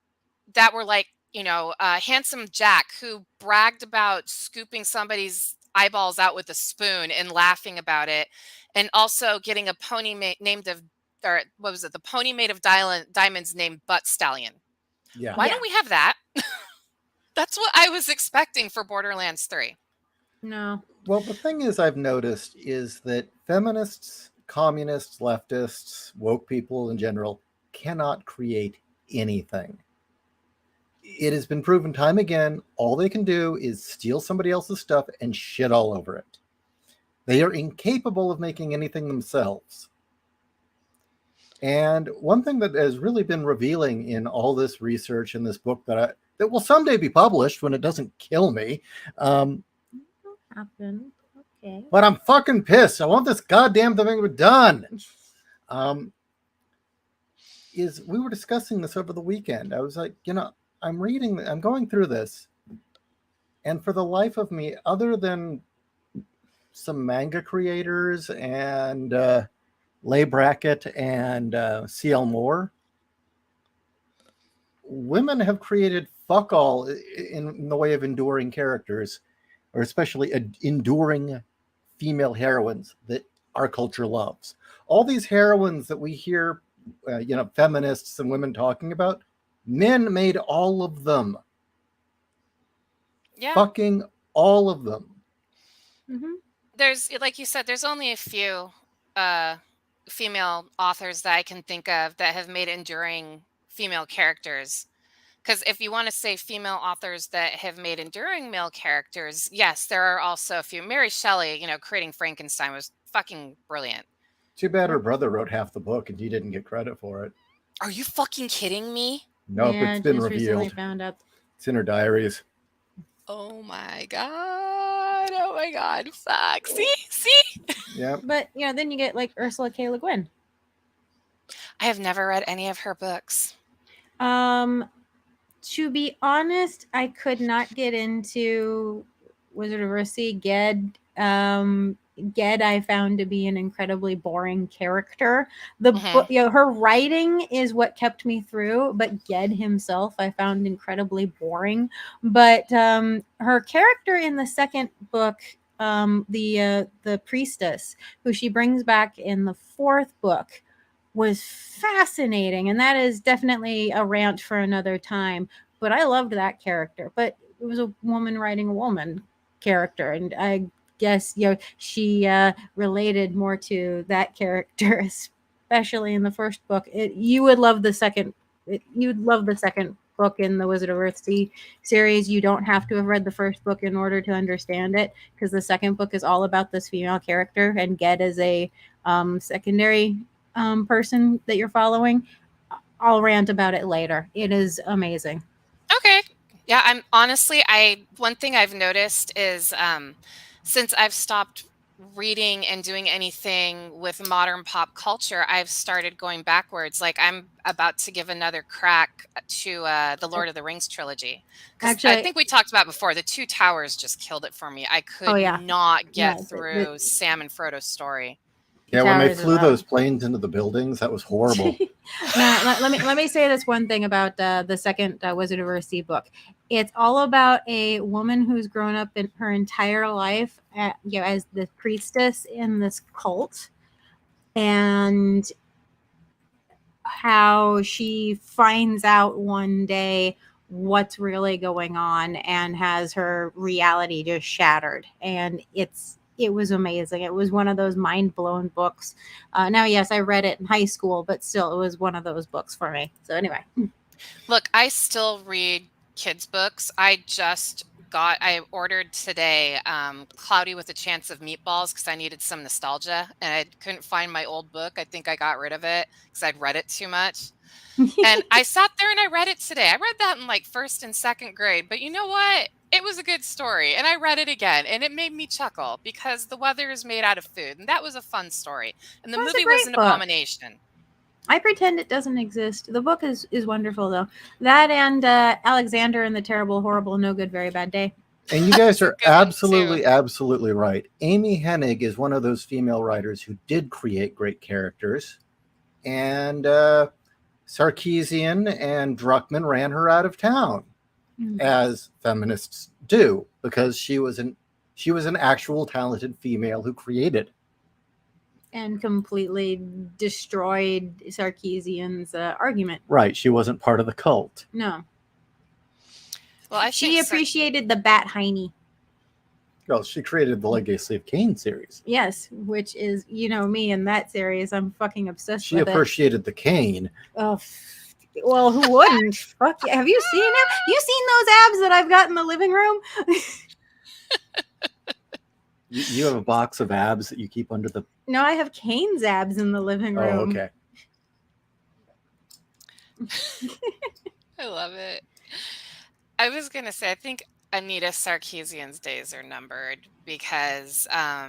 that were like, Handsome Jack, who bragged about scooping somebody's eyeballs out with a spoon and laughing about it, and also getting a pony the pony made of diamonds named Butt Stallion. Yeah. Why don't we have that? That's what I was expecting for Borderlands 3. No. Well, the thing is, I've noticed is that feminists, communists, leftists, woke people in general cannot create anything. It has been proven time again, all they can do is steal somebody else's stuff and shit all over it. They are incapable of making anything themselves. And one thing that has really been revealing in all this research in this book that will someday be published when it doesn't kill me. Happen. Okay. But I'm fucking pissed. I want this goddamn thing done. Is we were discussing this over the weekend. I was like, I'm going through this. And for the life of me, other than some manga creators and Lay Brackett and CL Moore, women have created fuck all in the way of enduring characters, or especially enduring female heroines that our culture loves. All these heroines that we hear, feminists and women talking about, men made all of them. Yeah. Fucking all of them. Mm-hmm. There's, like you said, there's only a few female authors that I can think of that have made enduring female characters. Because if you want to say female authors that have made enduring male characters, yes, there are also a few. Mary Shelley, creating Frankenstein was fucking brilliant. Too bad her brother wrote half the book and he didn't get credit for it. Are you fucking kidding me? Nope, Yeah, it's been just recently revealed. found out. It's in her diaries. Oh my god. Oh my god. Fuck. See? Yep. But then you get like Ursula K. Le Guin. I have never read any of her books. To be honest, I could not get into Wizard of Earthsea. Ged I found to be an incredibly boring character. The book, her writing is what kept me through, but Ged himself I found incredibly boring. But her character in the second book, the priestess who she brings back in the fourth book, was fascinating, and that is definitely a rant for another time. But I loved that character. But it was a woman writing a woman character, and I guess she related more to that character, especially in the first book. You would love the second. You'd love the second book in the Wizard of Earthsea series. You don't have to have read the first book in order to understand it, because the second book is all about this female character, and Ged is a secondary person that you're following. I'll rant about it later. It is amazing. Okay. Yeah, I'm honestly, one thing I've noticed is since I've stopped reading and doing anything with modern pop culture, I've started going backwards. Like I'm about to give another crack to the Lord of the Rings trilogy. Actually, I think we talked about before, the Two Towers just killed it for me. I could not get through Sam and Frodo's story. Yeah, when they flew those planes into the buildings, that was horrible. Now, let me say this one thing about the second Wizard of Earthsea book. It's all about a woman who's grown up in her entire life as the priestess in this cult, and how she finds out one day what's really going on and has her reality just shattered. And it was amazing. It was one of those mind-blown books. Now, yes, I read it in high school, but still, it was one of those books for me. So anyway. Look, I still read kids' books. I ordered today Cloudy with a Chance of Meatballs because I needed some nostalgia, and I couldn't find my old book. I think I got rid of it because I'd read it too much. And I sat there and I read it today. I read that in like first and second grade, but you know what? It was a good story, and I read it again, and it made me chuckle because the weather is made out of food, and that was a fun story. And the movie was an abomination. I pretend it doesn't exist. The book is wonderful, though. That and Alexander and the Terrible, Horrible, No Good, Very Bad Day. And you guys are absolutely right. Amy Hennig is one of those female writers who did create great characters, and Sarkeesian and Druckmann ran her out of town, as feminists do, because she was an actual talented female who created and completely destroyed Sarkeesian's argument. Right, she wasn't part of the cult. No. Well, she appreciated the Bat Heine. Well, she created the Legacy of Kain series. Yes, which is, me in that series. I'm fucking obsessed with it. She appreciated the Kain. Oh, well, who wouldn't? Fuck yeah. Have you seen him? You seen those abs that I've got in the living room? You have a box of abs that you keep under the... No, I have Kane's abs in the living room. Oh, okay. I love it. I was going to say, I think Anita Sarkeesian's days are numbered because I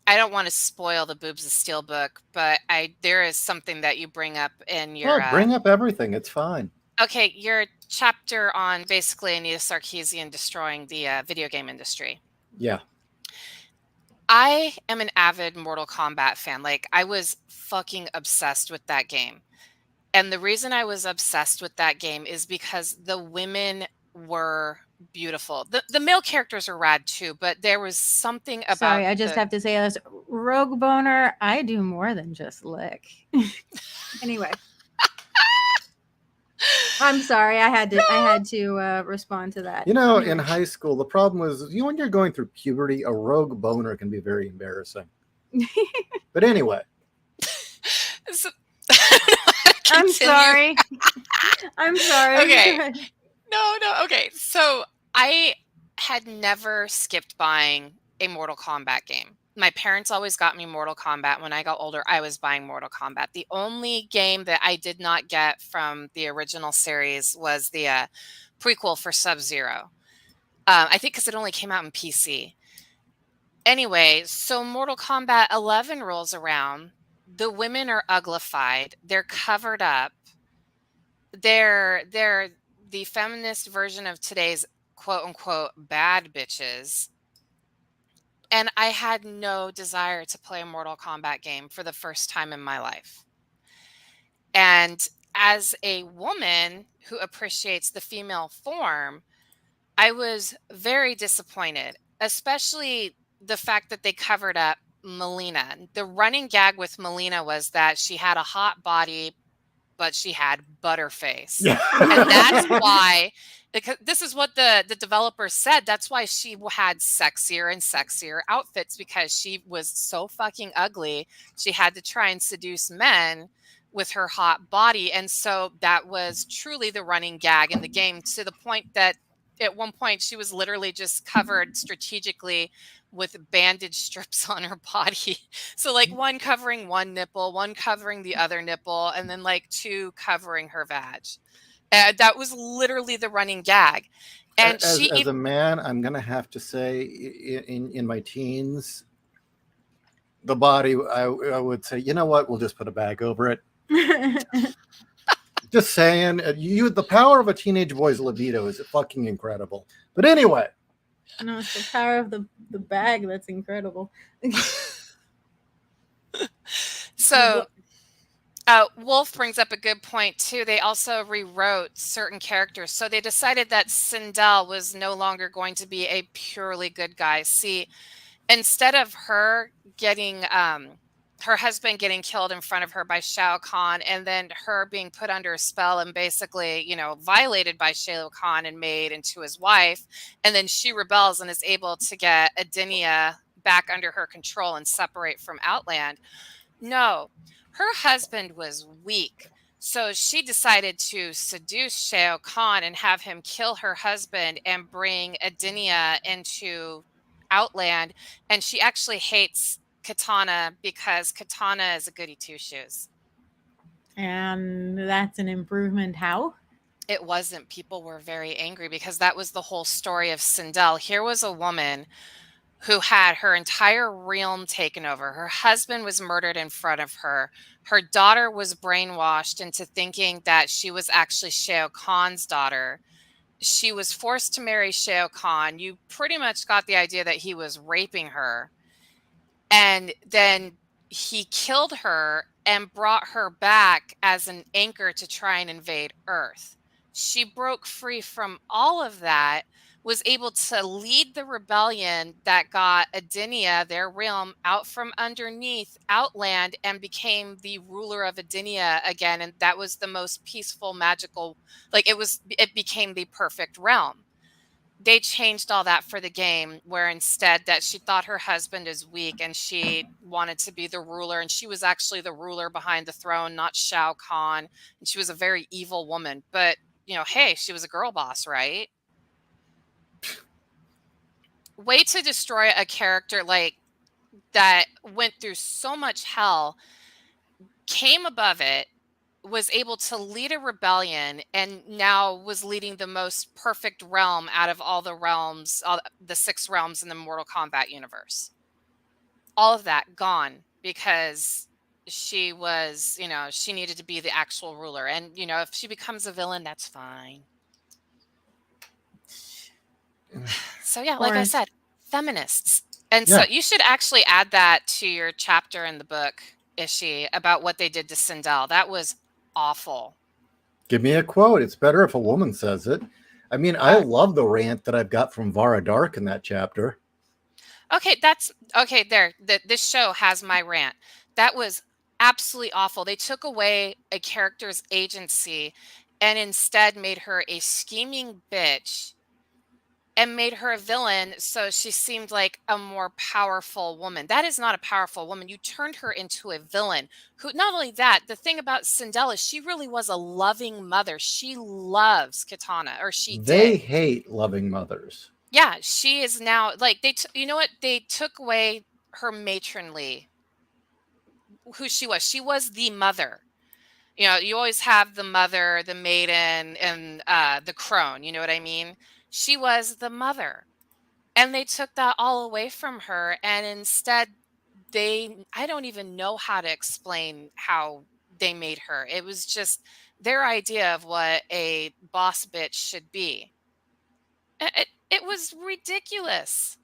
don't want to spoil the Boobs of Steel book, but there is something that you bring up in your... bring up everything. It's fine. Okay, your chapter on basically Anita Sarkeesian destroying the video game industry. Yeah. I am an avid Mortal Kombat fan. Like, I was fucking obsessed with that game. And the reason I was obsessed with that game is because the women were beautiful. The male characters are rad too, but there was something about Sorry, I just have to say this. Rogue Boner, I do more than just lick. Anyway. I'm sorry. I had to respond to that. You know, Anyway. in high school, the problem was when you're going through puberty, a rogue boner can be very embarrassing. But anyway. So, I'm sorry. I'm sorry. Okay. No. Okay. So I had never skipped buying a Mortal Kombat game. My parents always got me Mortal Kombat. When I got older, I was buying Mortal Kombat. The only game that I did not get from the original series was the prequel for Sub-Zero. I think because it only came out in PC. Anyway, so Mortal Kombat 11 rolls around. The women are uglified. They're covered up. They're the feminist version of today's quote unquote bad bitches. And I had no desire to play a Mortal Kombat game for the first time in my life. And as a woman who appreciates the female form, I was very disappointed, especially the fact that they covered up Melina. The running gag with Melina was that she had a hot body, but she had butterface. Yeah. And that's why, because this is what the developer said, that's why she had sexier and sexier outfits, because she was so fucking ugly. She had to try and seduce men with her hot body. And so that was truly the running gag in the game, to the point that at one point she was literally just covered strategically with bandage strips on her body. So like one covering one nipple, one covering the other nipple, and then like two covering her vag. That was literally the running gag. And as a man, I'm gonna have to say, in my teens, the body, I would say, you know what, we'll just put a bag over it. Just saying, the power of a teenage boy's libido is fucking incredible. But anyway. No, it's the power of the bag that's incredible. So Wolf brings up a good point too. They also rewrote certain characters. So they decided that Sindel was no longer going to be a purely good guy. See, instead of her getting her husband getting killed in front of her by Shao Kahn, and then her being put under a spell and basically, you know, violated by Shao Kahn and made into his wife, and then she rebels and is able to get Adenia back under her control and separate from Outland. No, her husband was weak. So she decided to seduce Shao Kahn and have him kill her husband and bring Adenia into Outland. And she actually hates Katana because Katana is a goody two shoes. And that's an improvement. How? It wasn't. People were very angry because that was the whole story of Sindel. Here was a woman who had her entire realm taken over. Her husband was murdered in front of her. Her daughter was brainwashed into thinking that she was actually Shao Kahn's daughter. She was forced to marry Shao Kahn. You pretty much got the idea that he was raping her. And then he killed her and brought her back as an anchor to try and invade Earth. She broke free from all of that, was able to lead the rebellion that got Adenia, their realm, out from underneath Outland and became the ruler of Adenia again. And that was the most peaceful, magical, like it became the perfect realm. They changed all that for the game, where instead that she thought her husband is weak and she wanted to be the ruler, and she was actually the ruler behind the throne, not Shao Kahn. And she was a very evil woman, but you know, hey, she was a girl boss, right? Way to destroy a character like that went through so much hell, came above it, was able to lead a rebellion, and now was leading the most perfect realm out of all the realms, all the 6 realms in the Mortal Kombat universe. All of that gone because she was, she needed to be the actual ruler. And, if she becomes a villain, that's fine. So yeah, like I said, feminists. And so you should actually add that to your chapter in the book, Ishi, about what they did to Sindel. That was awful. Give me a quote. It's better if a woman says it. I mean, I love the rant that I've got from Vara Dark in that chapter. Okay, there. This show has my rant. That was absolutely awful. They took away a character's agency and instead made her a scheming bitch and made her a villain, so she seemed like a more powerful woman. That is not a powerful woman. You turned her into a villain. Who, not only that, the thing about Cinderella, she really was a loving mother. She loves Katana, or she did. They hate loving mothers. Yeah, she is now like you know what? They took away her matronly, who she was. She was the mother. You always have the mother, the maiden, and the crone. You know what I mean? She was the mother. And they took that all away from her. And instead, I don't even know how to explain how they made her. It was just their idea of what a boss bitch should be. It was ridiculous.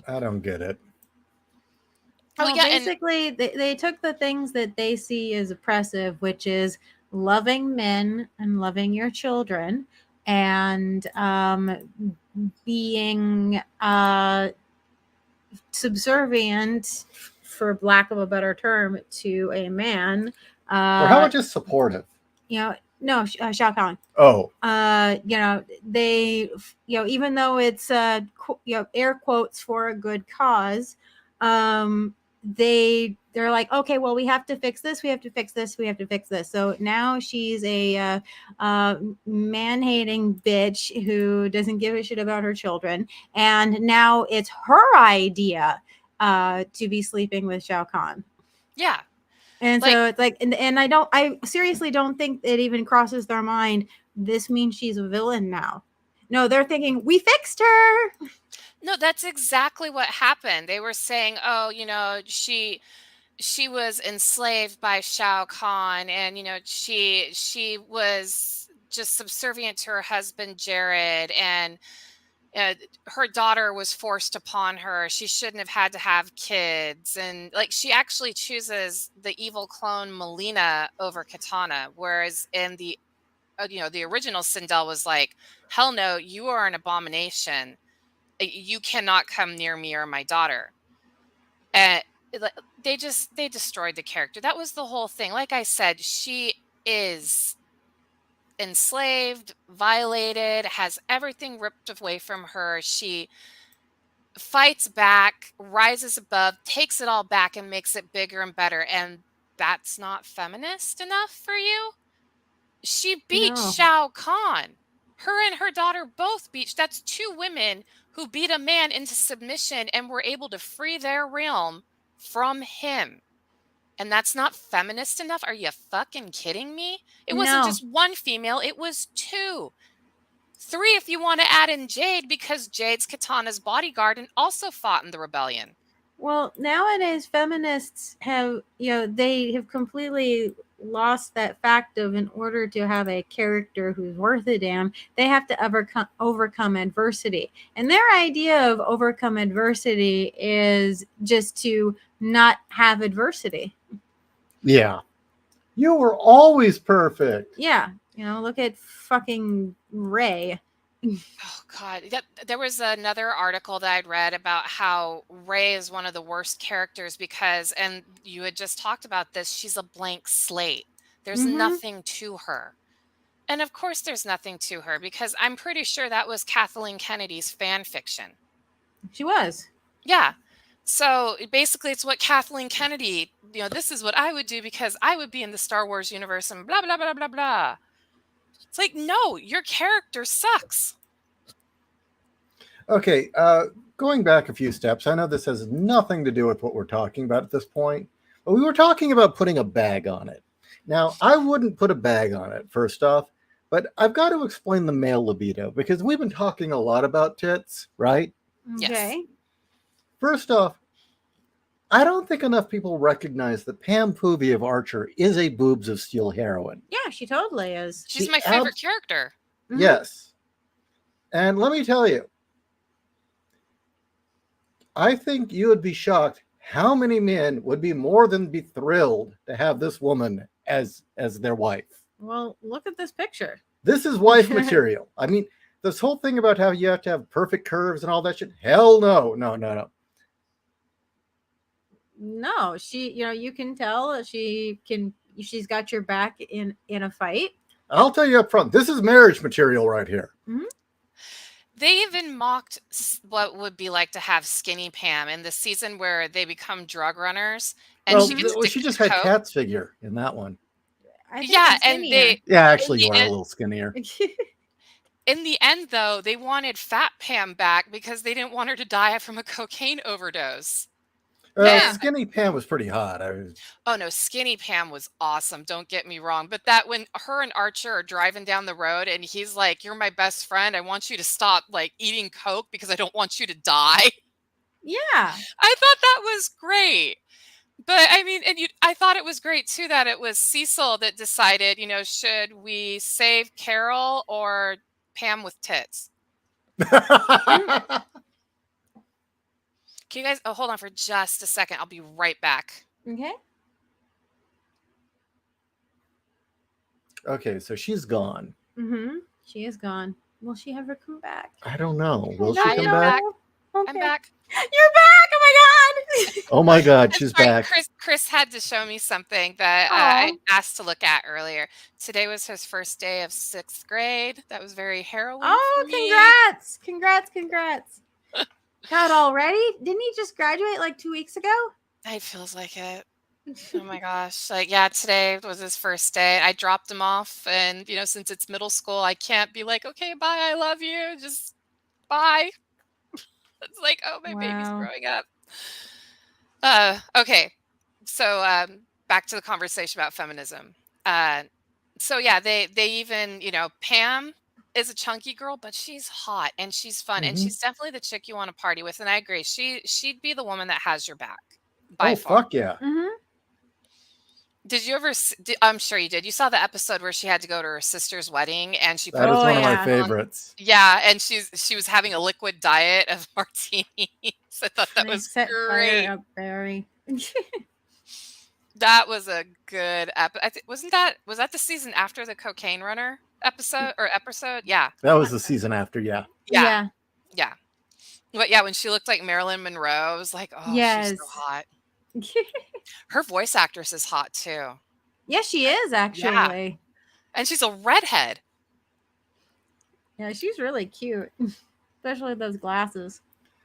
I don't get it. Well, basically, they took the things that they see as oppressive, which is loving men and loving your children, and being subservient, for lack of a better term, to a man. Or how about just supportive? No, Shao Kahn. Oh. They, even though it's air quotes for a good cause, they're like, okay, well, we have to fix this, we have to fix this, we have to fix this. So now she's a man-hating bitch who doesn't give a shit about her children, and now it's her idea to be sleeping with Shao Kahn. Yeah. And so it's like, and I seriously don't think it even crosses their mind, this means she's a villain now. No, they're thinking, we fixed her. No, that's exactly what happened. They were saying, oh, she was enslaved by Shao Kahn, and she was just subservient to her husband Jared, and her daughter was forced upon her. She shouldn't have had to have kids, and like she actually chooses the evil clone Melina over Katana, whereas in the the original Sindel was like, hell no, you are an abomination. You cannot come near me or my daughter. And they destroyed the character. That was the whole thing. Like I said, she is enslaved, violated, has everything ripped away from her. She fights back, rises above, takes it all back, and makes it bigger and better. And that's not feminist enough for you? She beat Shao Kahn. Her and her daughter both beat. That's two women who beat a man into submission and were able to free their realm from him. And that's not feminist enough? Are you fucking kidding me? It wasn't just one female, it was two. Three if you want to add in Jade, because Jade's Katana's bodyguard and also fought in the rebellion. Well, nowadays feminists have, they have completely lost that fact of, in order to have a character who's worth a damn, they have to overcome adversity. And their idea of overcome adversity is just to not have adversity. Yeah. You were always perfect. Yeah. Look at fucking Ray. Oh God, there was another article that I'd read about how Ray is one of the worst characters because, and you had just talked about this, she's a blank slate. There's nothing to her. And of course there's nothing to her, because I'm pretty sure that was Kathleen Kennedy's fan fiction. She was. Yeah. So basically it's what Kathleen Kennedy, this is what I would do because I would be in the Star Wars universe and blah, blah, blah, blah, blah. It's like, no, your character sucks. Okay, going back a few steps, I know this has nothing to do with what we're talking about at this point, but we were talking about putting a bag on it. Now, I wouldn't put a bag on it, first off, but I've got to explain the male libido, because we've been talking a lot about tits, right? Okay. First off, I don't think enough people recognize that Pam Poovey of Archer is a Boobs of Steel heroine. Yeah, she totally is. She's She my favorite character. Mhm. Yes. And let me tell you, I think you would be shocked how many men would be more than be thrilled to have this woman as their wife. Well, look at this picture. This is wife material. I mean, this whole thing about how you have to have perfect curves and all that shit. Hell no. No, she, you can tell she's got your back in a fight. I'll tell you up front, this is marriage material right here. Mm-hmm. They even mocked what would be like to have skinny Pam in the season where they become drug runners, and Well, she gets she addicted just to had coke. Kat's figure in that one. I think Yeah, I'm and skinnier. Yeah, actually, in you the are a end- little skinnier. In the end, though, they wanted Fat Pam back because they didn't want her to die from a cocaine overdose. Yeah. Skinny Pam was pretty hot. Oh no, skinny Pam was awesome. Don't get me wrong. But that when her and Archer are driving down the road and he's like, "You're my best friend. I want you to stop like eating coke because I don't want you to die." Yeah. I thought that was great. But I mean, I thought it was great too that it was Cecil that decided, should we save Carol or Pam with tits? Can you guys hold on for just a second? I'll be right back. Okay. Okay, so she's gone. Mm-hmm. She is gone. Will she ever come back? I don't know. Will I she come am back? Okay. I'm back. You're back! Oh my god! Oh my god, I'm she's sorry, back. Chris had to show me something that I Aw. asked to look at earlier. Today was his first day of 6th grade. That was very harrowing Oh, for me. congrats! God, already? Didn't he just graduate like 2 weeks ago? It feels like it. Oh my gosh. Like, yeah, today was his first day. I dropped him off and, since it's middle school, I can't be like, "Okay, bye, I love you." Just bye. It's like, "Oh, my baby's Wow. growing up." Okay. So, back to the conversation about feminism. So yeah, they even, Pam is a chunky girl, but she's hot and she's fun and Mhm. she's definitely the chick you want to party with. And I agree. She'd be the woman that has your back by Oh far. fuck yeah. Mm-hmm. Did you ever I'm sure you did. You saw the episode where she had to go to her sister's wedding and she That put is Oh, one of my yeah. favorites. Yeah, and she was having a liquid diet of martinis. I thought that They was set great. fire up Barry. That was a good episode. Was that the season after the cocaine runner episode? Yeah. That was the season after, yeah. Yeah. Yeah. But yeah, when she looked like Marilyn Monroe, I was like, oh, she's so hot. Her voice actress is hot too. Yes, she is actually. And she's a redhead. Yeah, she's really cute. Especially those glasses.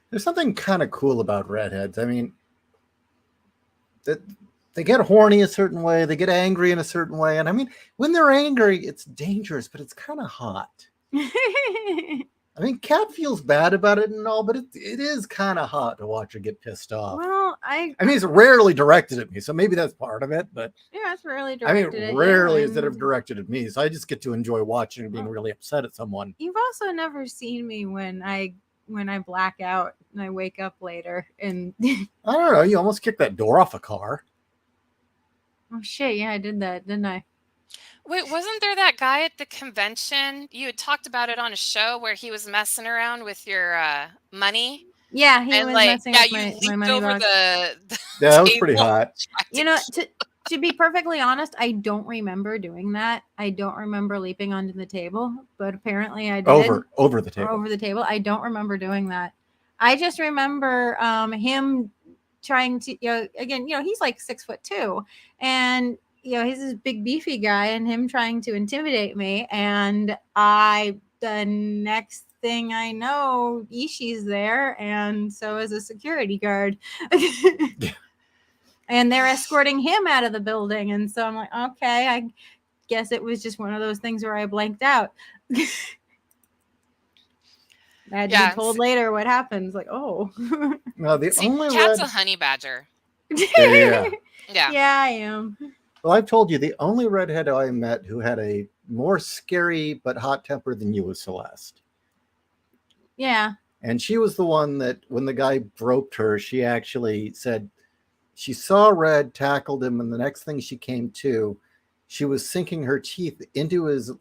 There's something kind of cool about redheads. I mean, they get horny a certain way, they get angry in a certain way, and I mean, when they're angry, it's dangerous, but it's kind of hot. I mean, Kat feels bad about it and all, but it is kind of hot to watch her get pissed off. Well, I mean, it's rarely directed at me, so maybe that's part of it, but yeah, it's rarely I directed mean, at rarely you, is it and directed at me, so I just get to enjoy watching and being really upset at someone. You've also never seen me when I black out and I wake up later and I don't know, you almost kicked that door off a car. oh shit, yeah, I did that, didn't I? Wait, wasn't there that guy at the convention? You had talked about it on a show where he was messing around with your money. Yeah, he And was like, messing yeah, with you my leaped money over box. the Yeah, that was pretty table hot. trying to To be perfectly honest, I don't remember doing that. I don't remember leaping onto the table, but apparently I did. Over the table. Over the table. I don't remember doing that. I just remember him trying to, again, he's like 6'2", and he's this big beefy guy, and him trying to intimidate me, and the next thing I know, Ishii's there, and so is a security guard. And they're escorting him out of the building. And so I'm like, okay, I guess it was just one of those things where I blanked out. I had to be told later what happens. Like, oh. No, the only Cat's a honey badger. Yeah. Yeah, I am. Well, I've told you, the only redhead I met who had a more scary but hot temper than you was Celeste. Yeah. And she was the one that when the guy groped her, she actually said, She saw Red, tackled him, and the next thing she came to, she was sinking her teeth into his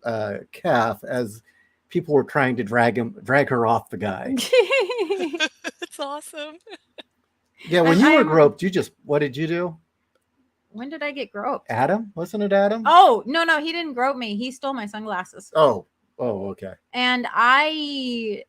calf as people were trying to drag her off the guy. It's awesome. Yeah, when you were groped, what did you do? When did I get groped? Adam? Wasn't it Adam? Oh, no, he didn't grope me. He stole my sunglasses. Oh, okay. And I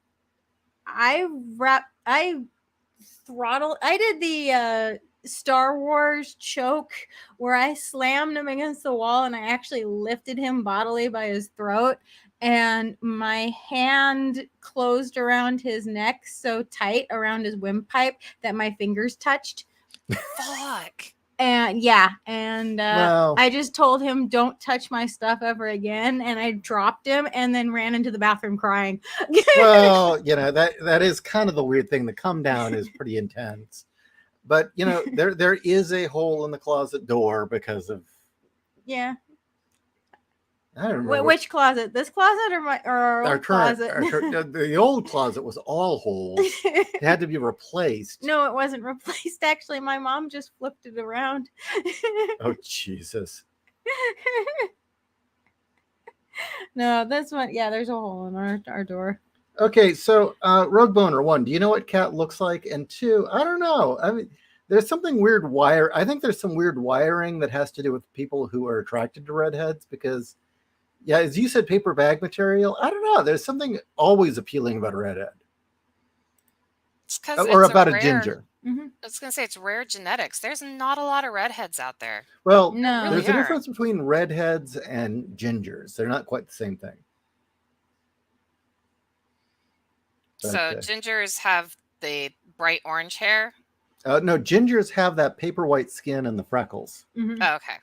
did the Star Wars choke where I slammed him against the wall and I actually lifted him bodily by his throat, and my hand closed around his neck so tight around his windpipe that my fingers touched. Fuck. And I just told him, don't touch my stuff ever again, and I dropped him and then ran into the bathroom crying. Well, that is kind of the weird thing. The come down is pretty intense, but there is a hole in the closet door because of I don't remember which closet, this closet or our old closet? The old closet was all holes. It had to be replaced. No, it wasn't replaced. Actually, my mom just flipped it around. Oh, Jesus. No, this one, there's a hole in our door. Okay, so Rogue Boner, 1, do you know what Cat looks like? And 2, I don't know. I mean, there's something weird I think there's some weird wiring that has to do with people who are attracted to redheads because, yeah, as you said, paper bag material. I don't know. There's something always appealing about a redhead. It's because or about a ginger. Mm-hmm. I was going to say it's rare genetics. There's not a lot of redheads out there. Well, no. There's a difference between redheads and gingers. They're not quite the same thing. But, so gingers have the bright orange hair? No, gingers have that paper white skin and the freckles. Mm-hmm. Oh, okay.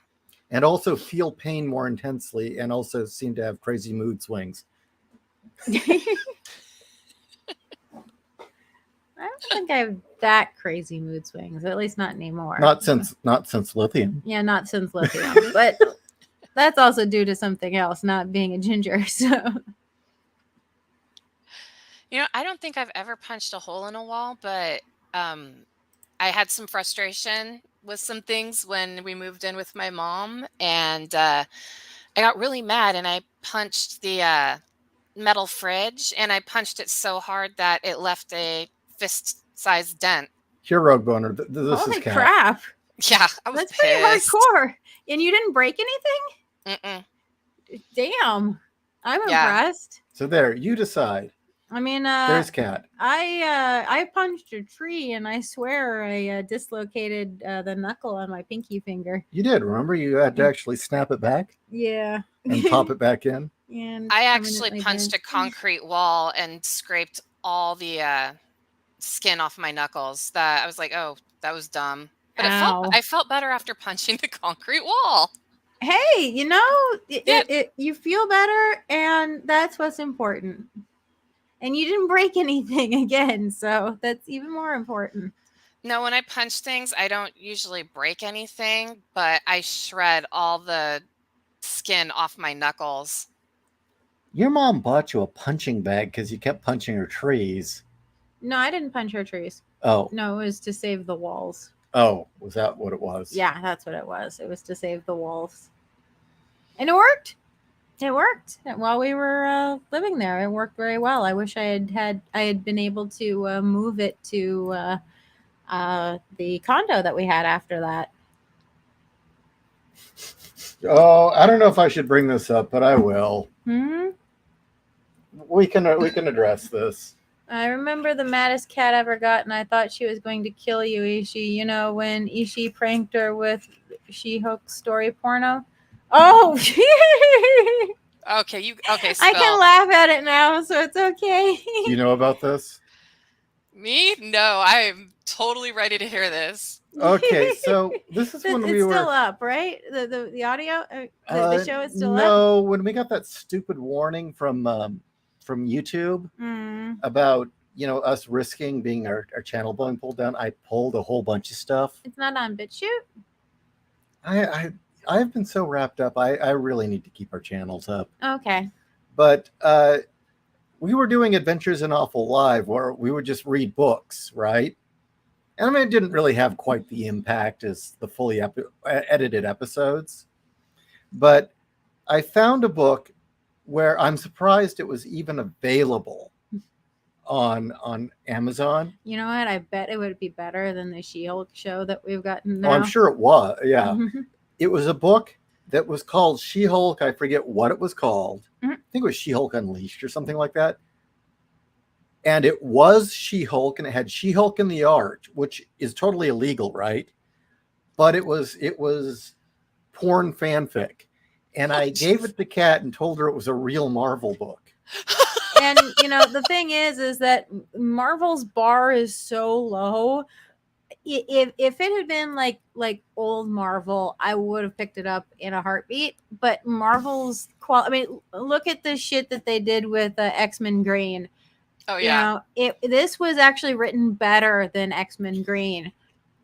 And also feel pain more intensely and also seem to have crazy mood swings. I don't think I have that crazy mood swings, at least not anymore. Not since lithium. Yeah, not since lithium. But that's also due to something else, not being a ginger. So I don't think I've ever punched a hole in a wall, but I had some frustration with some things when we moved in with my mom, and I got really mad and I punched the metal fridge, and I punched it so hard that it left a fist-sized dent. Here, Rogue Boner, this holy is Cat. crap. Yeah, I was That's pissed. pretty hardcore. And you didn't break anything? Mm-mm. Damn. I'm impressed. So there, you decide. I mean, there's Cat. I punched a tree and I swear I dislocated the knuckle on my pinky finger. You did, remember? You had to actually snap it back? Yeah. And pop it back in? And I actually punched a concrete wall and scraped all the skin off my knuckles. That I was like, oh, that was dumb. But I felt better after punching the concrete wall. Hey, you feel better, and that's what's important. And you didn't break anything again, so that's even more important. No, when I punch things, I don't usually break anything, but I shred all the skin off my knuckles. Your mom bought you a punching bag because you kept punching her trees. No, I didn't punch her trees. Oh. No, it was to save the walls. Oh, was that what it was? Yeah, that's what it was. It was to save the walls. And it worked. It worked while we were living there. It worked very well. I wish I had been able to move it to the condo that we had after that. Oh, I don't know if I should bring this up, but I will. Hmm? We can address this. I remember the maddest Cat ever got, and I thought she was going to kill you, Ishii. You know, when Ishii pranked her with She-Hulk story porno? Oh! Okay, spill. I can laugh at it now, so it's okay. Do you know about this? Me? No, I'm totally ready to hear this. Okay, so this is when we were... It's still up, right? The audio? The show is still up? No, when we got that stupid warning from YouTube about, us risking being our channel being pulled down, I pulled a whole bunch of stuff. It's not on BitChute? I've been so wrapped up. I really need to keep our channels up. Okay. But we were doing Adventures in Awful Live where we would just read books, right? And I mean, it didn't really have quite the impact as the fully edited episodes. But I found a book where I'm surprised it was even available on Amazon. You know what? I bet it would be better than the She-Hulk show that we've gotten Oh, I'm now. sure it was. Yeah. It was a book that was called She-Hulk. I forget what it was called. I think it was She-Hulk Unleashed or something like that. And it was She-Hulk, and it had She-Hulk in the art, which is totally illegal, right? But it was porn fanfic. And I gave it to Kat and told her it was a real Marvel book. And the thing is that Marvel's bar is so low. If it had been like old Marvel, I would have picked it up in a heartbeat. But Marvel's I mean, look at the shit that they did with X-Men Green. Oh yeah. This was actually written better than X-Men Green.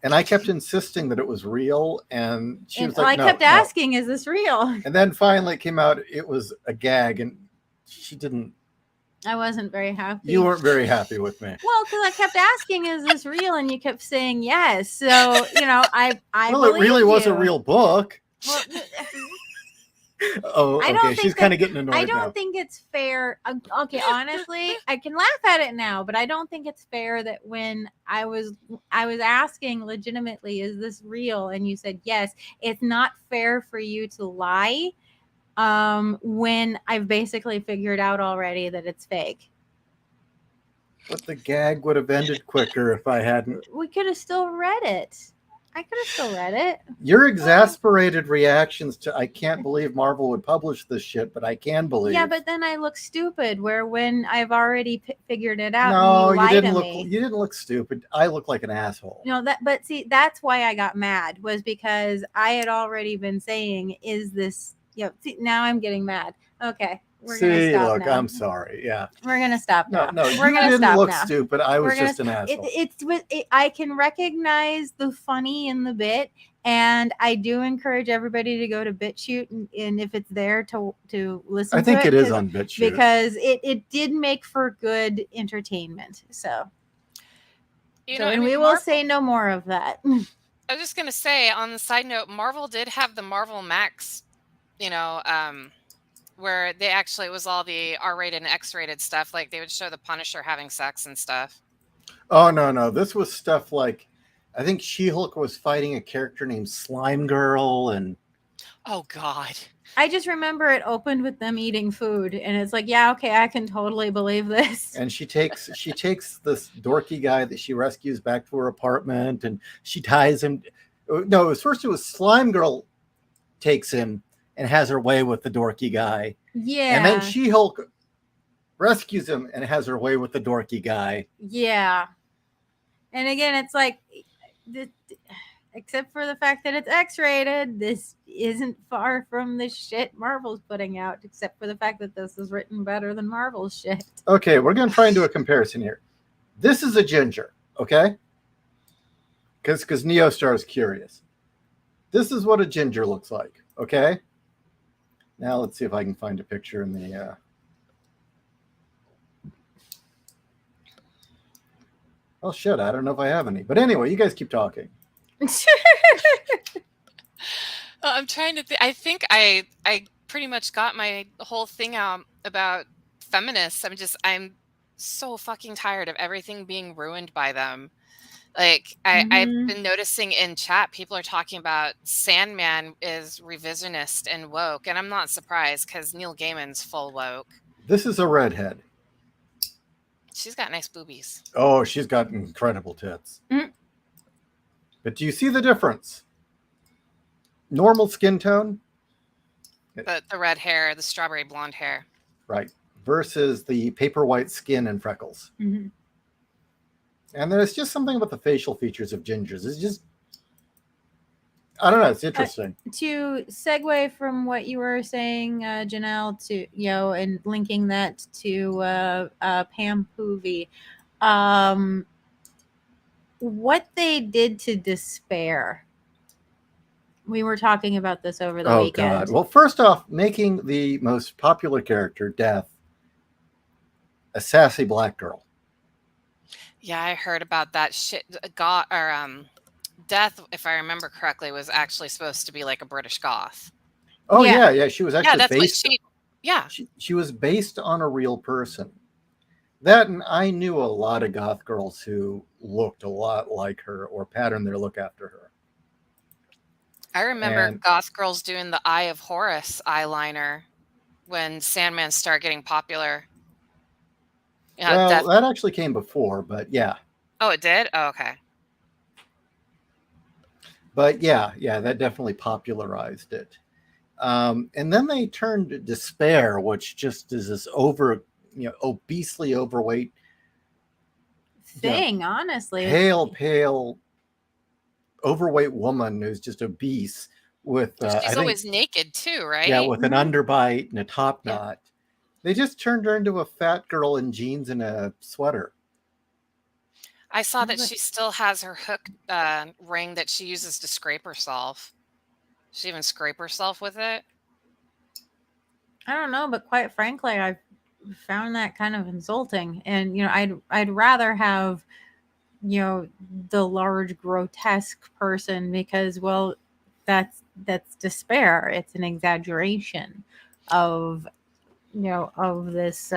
And I kept insisting that it was real, and she was like, I kept asking, "Is this real?" And then finally it came out it was a gag, and she didn't. I wasn't very happy. You weren't very happy with me. Well, because I kept asking, "Is this real?" and you kept saying yes. So I well, it really was a real book. Well, oh, okay. She's kind of getting annoyed. I don't think it's fair. Okay, honestly, I can laugh at it now, but I don't think it's fair that when I was asking legitimately, "Is this real?" and you said yes, it's not fair for you to lie. When I've basically figured out already that it's fake. But the gag would have ended quicker if I hadn't. We could have still read it. I could have still read it. Your exasperated reactions to I can't believe Marvel would publish this shit, but I can believe. Yeah, but then I look stupid when I've already figured it out. No, and you didn't look. You didn't look stupid. I look like an asshole. But see, that's why I got mad, was because I had already been saying, "Is this?" See, now I'm getting mad. Okay, we're gonna stop now. I'm sorry. Yeah, we're gonna stop now. No, we're you gonna didn't stop look now. stupid. I was just an asshole. I can recognize the funny in the bit, and I do encourage everybody to go to BitChute, and if it's there to listen. I think it is on BitChute because it did make for good entertainment. So, and we will say no more of that. I was just gonna say, on the side note, Marvel did have the Marvel Max. Where they actually, it was all the R-rated and X-rated stuff. Like they would show the Punisher having sex and stuff. Oh, no. This was stuff like, I think She-Hulk was fighting a character named Slime Girl, and oh God. I just remember it opened with them eating food, and it's like, yeah, okay, I can totally believe this. And she takes this dorky guy that she rescues back to her apartment, and she ties him. No, it was Slime Girl takes him and has her way with the dorky guy. Yeah. And then She-Hulk rescues him and has her way with the dorky guy. Yeah. And again, it's like, except for the fact that it's X-rated, this isn't far from the shit Marvel's putting out, except for the fact that this is written better than Marvel's shit. Okay, we're going to try and do a comparison here. This is a ginger, okay? Because Neostar is curious. This is what a ginger looks like, okay? Now let's see if I can find a picture in the... Oh, shit, I don't know if I have any. But anyway, you guys keep talking. I'm trying to think. I think I pretty much got my whole thing out about feminists. I'm so fucking tired of everything being ruined by them. Like I've been noticing in chat, people are talking about Sandman is revisionist and woke, and I'm not surprised because Neil Gaiman's full woke. This is a redhead. She's got nice boobies. Oh, she's got incredible tits. Mm. But do you see the difference? Normal skin tone. But the red hair, the strawberry blonde hair. Right. Versus the paper white skin and freckles. Mm-hmm. And there's just something about the facial features of gingers. It's just, I don't know. It's interesting. To segue from what you were saying, Janelle, to and linking that to Pam Poovey, what they did to Despair. We were talking about this over the weekend. God. Well, first off, making the most popular character, Death, a sassy black girl. Yeah, I heard about that shit. Goth or Death, if I remember correctly, was actually supposed to be like a British goth. Oh Yeah. yeah, yeah. She was Yeah, actually that's what based. she. Yeah, She was based on a real person. That and I knew a lot of goth girls who looked a lot like her or patterned their look after her. I remember And goth girls doing the Eye of Horus eyeliner when Sandman started getting popular. Yeah, well, Death. that actually came before, but yeah. Oh, it did. Oh, okay. But yeah, yeah, that definitely popularized it. And then they turned to Despair, which just is this obesely overweight, you know, Thing, honestly. pale, overweight woman who's just obese with, I She's think, always naked too, yeah, right? with an Mhm. underbite and a top Yeah. knot. They just turned her into a fat girl in jeans and a sweater. I saw I was that like, she still has her hook ring that she uses to scrape herself. She even scrape herself with it. I don't know, but quite frankly, I've found that kind of insulting. And I'd rather have the large grotesque person because, well, that's despair. It's an exaggeration of of this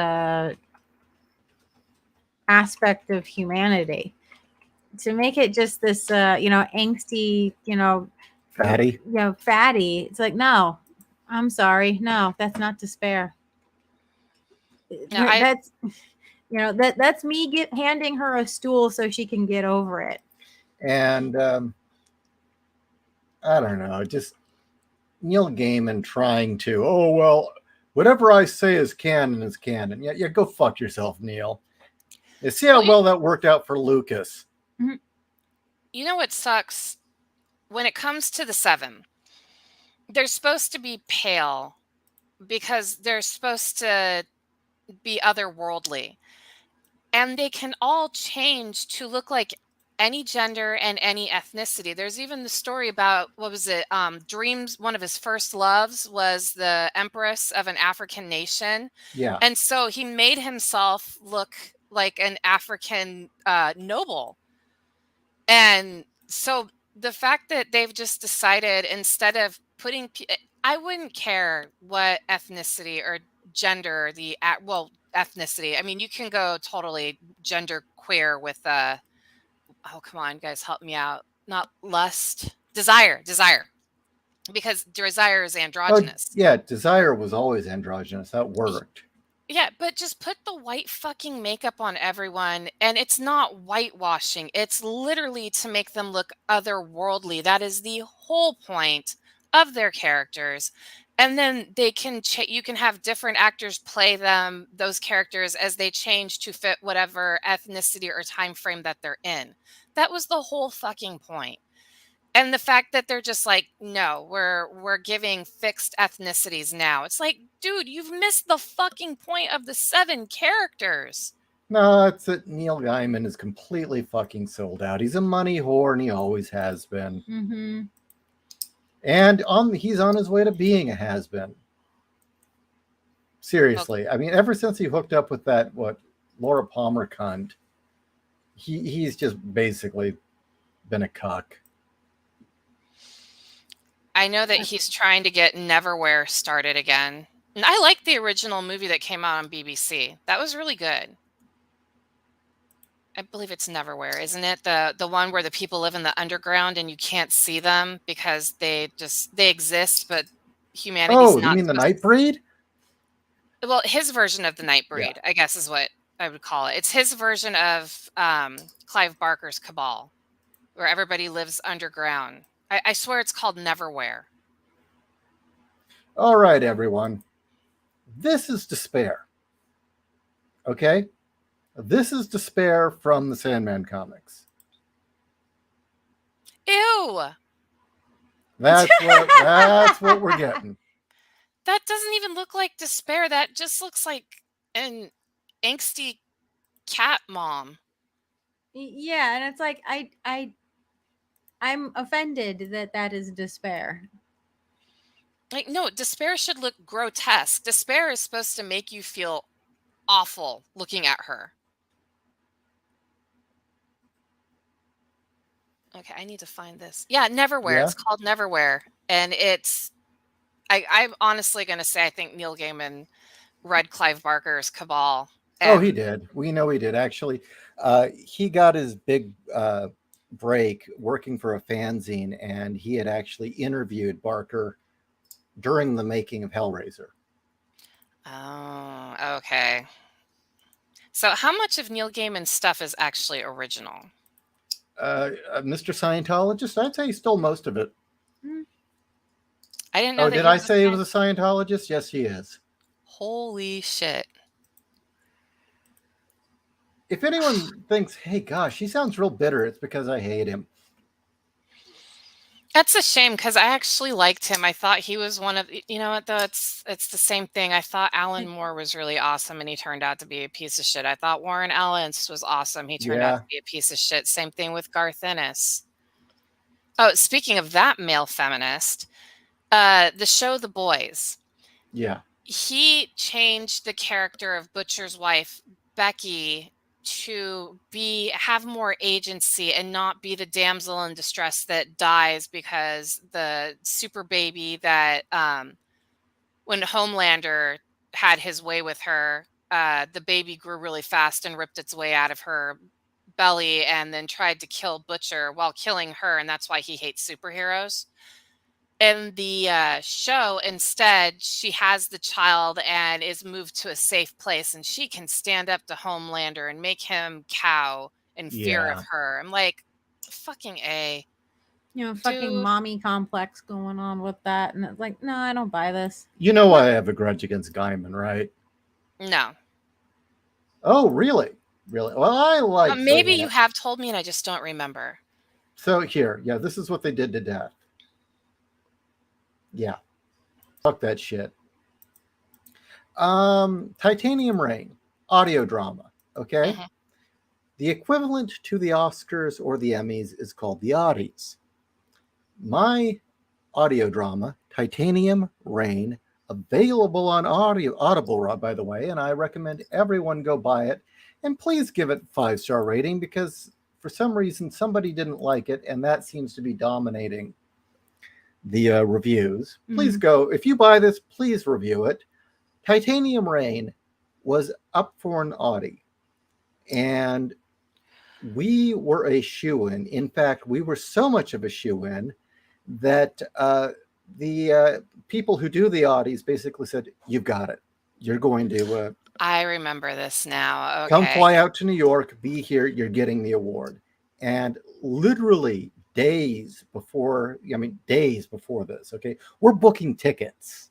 aspect of humanity. To make it just this angsty, Fatty. fatty, it's like, no, I'm sorry, no, that's not despair. Now, I That's that's me handing her a stool so she can get over it. And I don't know, just Neil Gaiman trying to, oh, well, whatever I say is canon is canon. Yeah, yeah, go fuck yourself, Neil. You see how well, well that worked out for Lucas. Mhm. you know what sucks when it comes to the seven. They're supposed to be pale because they're supposed to be otherworldly, and they can all change to look like any gender and any ethnicity. There's even the story about, what was it? Dreams, one of his first loves was the empress of an African nation. Yeah. And so he made himself look like an African noble. And so the fact that they've just decided, instead of I wouldn't care what ethnicity or gender well, ethnicity. I mean, you can go totally gender queer with oh, come on, guys, help me out. Not lust, desire, because desire is Oh, androgynous. yeah, Desire was always androgynous. That worked. Yeah, but just put the white fucking makeup on everyone, and it's not whitewashing. It's literally to make them look otherworldly. That is the whole point of their characters. And then you can have different actors play those characters as they change to fit whatever ethnicity or time frame that they're in. That was the whole fucking point. And the fact that they're just like, no, we're giving fixed ethnicities now. It's like, dude, you've missed the fucking point of the seven characters. No, it's that Neil Gaiman is completely fucking sold out. He's a money whore and he always has been. Mm-hmm. And he's on his way to being a has been. Well, Seriously. I mean, ever since he hooked up with that, Laura Palmer cunt, he's just basically been a cuck. I know that he's trying to get Neverwhere started again. And I like the original movie that came out on BBC. That was really good. I believe it's Neverwhere, isn't it? The one where the people live in the underground and you can't see them because they exist, but humanity's Oh, you not mean the supposed Nightbreed? well, his version of the Yeah. Nightbreed, I guess, is what I would call it. It's his version of Clive Barker's Cabal, where everybody lives underground. I swear it's called Neverwhere. All right, everyone. This is Despair. Okay? This is Despair from the Sandman comics. Ew! That's what we're getting. That doesn't even look like despair. That just looks like an angsty cat mom. Yeah, and it's like I'm offended that that is despair. Like, no, despair should look grotesque. Despair is supposed to make you feel awful looking at her. Okay, I need to find this. Yeah, Neverwhere. Yeah. It's called Neverwhere, and I'm honestly going to say I think Neil Gaiman read Clive Barker's Cabal. Oh, he And did. We know he did. Actually, he got his big break working for a fanzine, and he had actually interviewed Barker during the making of Hellraiser. oh, okay. So how much of Neil Gaiman's stuff is actually original? Mr. Scientologist, I'd say he stole most of it. Mm. I didn't know Oh, that did he I was a say he fan. was a Scientologist? Yes, he is. Holy shit. If anyone thinks, hey, gosh, he sounds real bitter, it's because I hate him. That's a shame because I actually liked him. I thought he was one of you know what though, it's the same thing. I thought Alan Moore was really awesome and he turned out to be a piece of shit. I thought Warren Ellis was awesome. He turned out Yeah, to be a piece of shit. Same thing with Garth Ennis. Oh, speaking of that male feminist, the show The Boys. yeah, He changed the character of Butcher's wife, Becky, to have more agency and not be the damsel in distress that dies because the super baby that when Homelander had his way with her, the baby grew really fast and ripped its way out of her belly and then tried to kill Butcher while killing her, and that's why he hates superheroes. In the show, instead, she has the child and is moved to a safe place, and she can stand up to Homelander and make him cow in fear of yeah. her. I'm like, fucking A. Fucking Dude, mommy complex going on with that. And it's like, no, I don't buy this. You know I have a grudge against Gaiman, right? no. Oh, really? Really? Well, I like Maybe bringing you it. have told me and I just don't remember. So here, yeah, this is what they did to Death. Yeah, fuck that shit. Titanium Rain, audio drama. Okay, Mhm. the equivalent to the Oscars or the Emmys is called the Audis. My audio drama, Titanium Rain, available on Audible, by the way, and I recommend everyone go buy it. And please give it 5-star rating because for some reason somebody didn't like it, and that seems to be dominating the reviews. Please go, if you buy this, please review it. Titanium Rain was up for an Audi, and we were a shoe-in. In fact, we were so much of a shoe-in that the people who do the Audis basically said, "You've got it. You're going to I remember this now. come Okay. fly out to New York, be here. You're getting the award." And literally days before this, okay, we're booking tickets.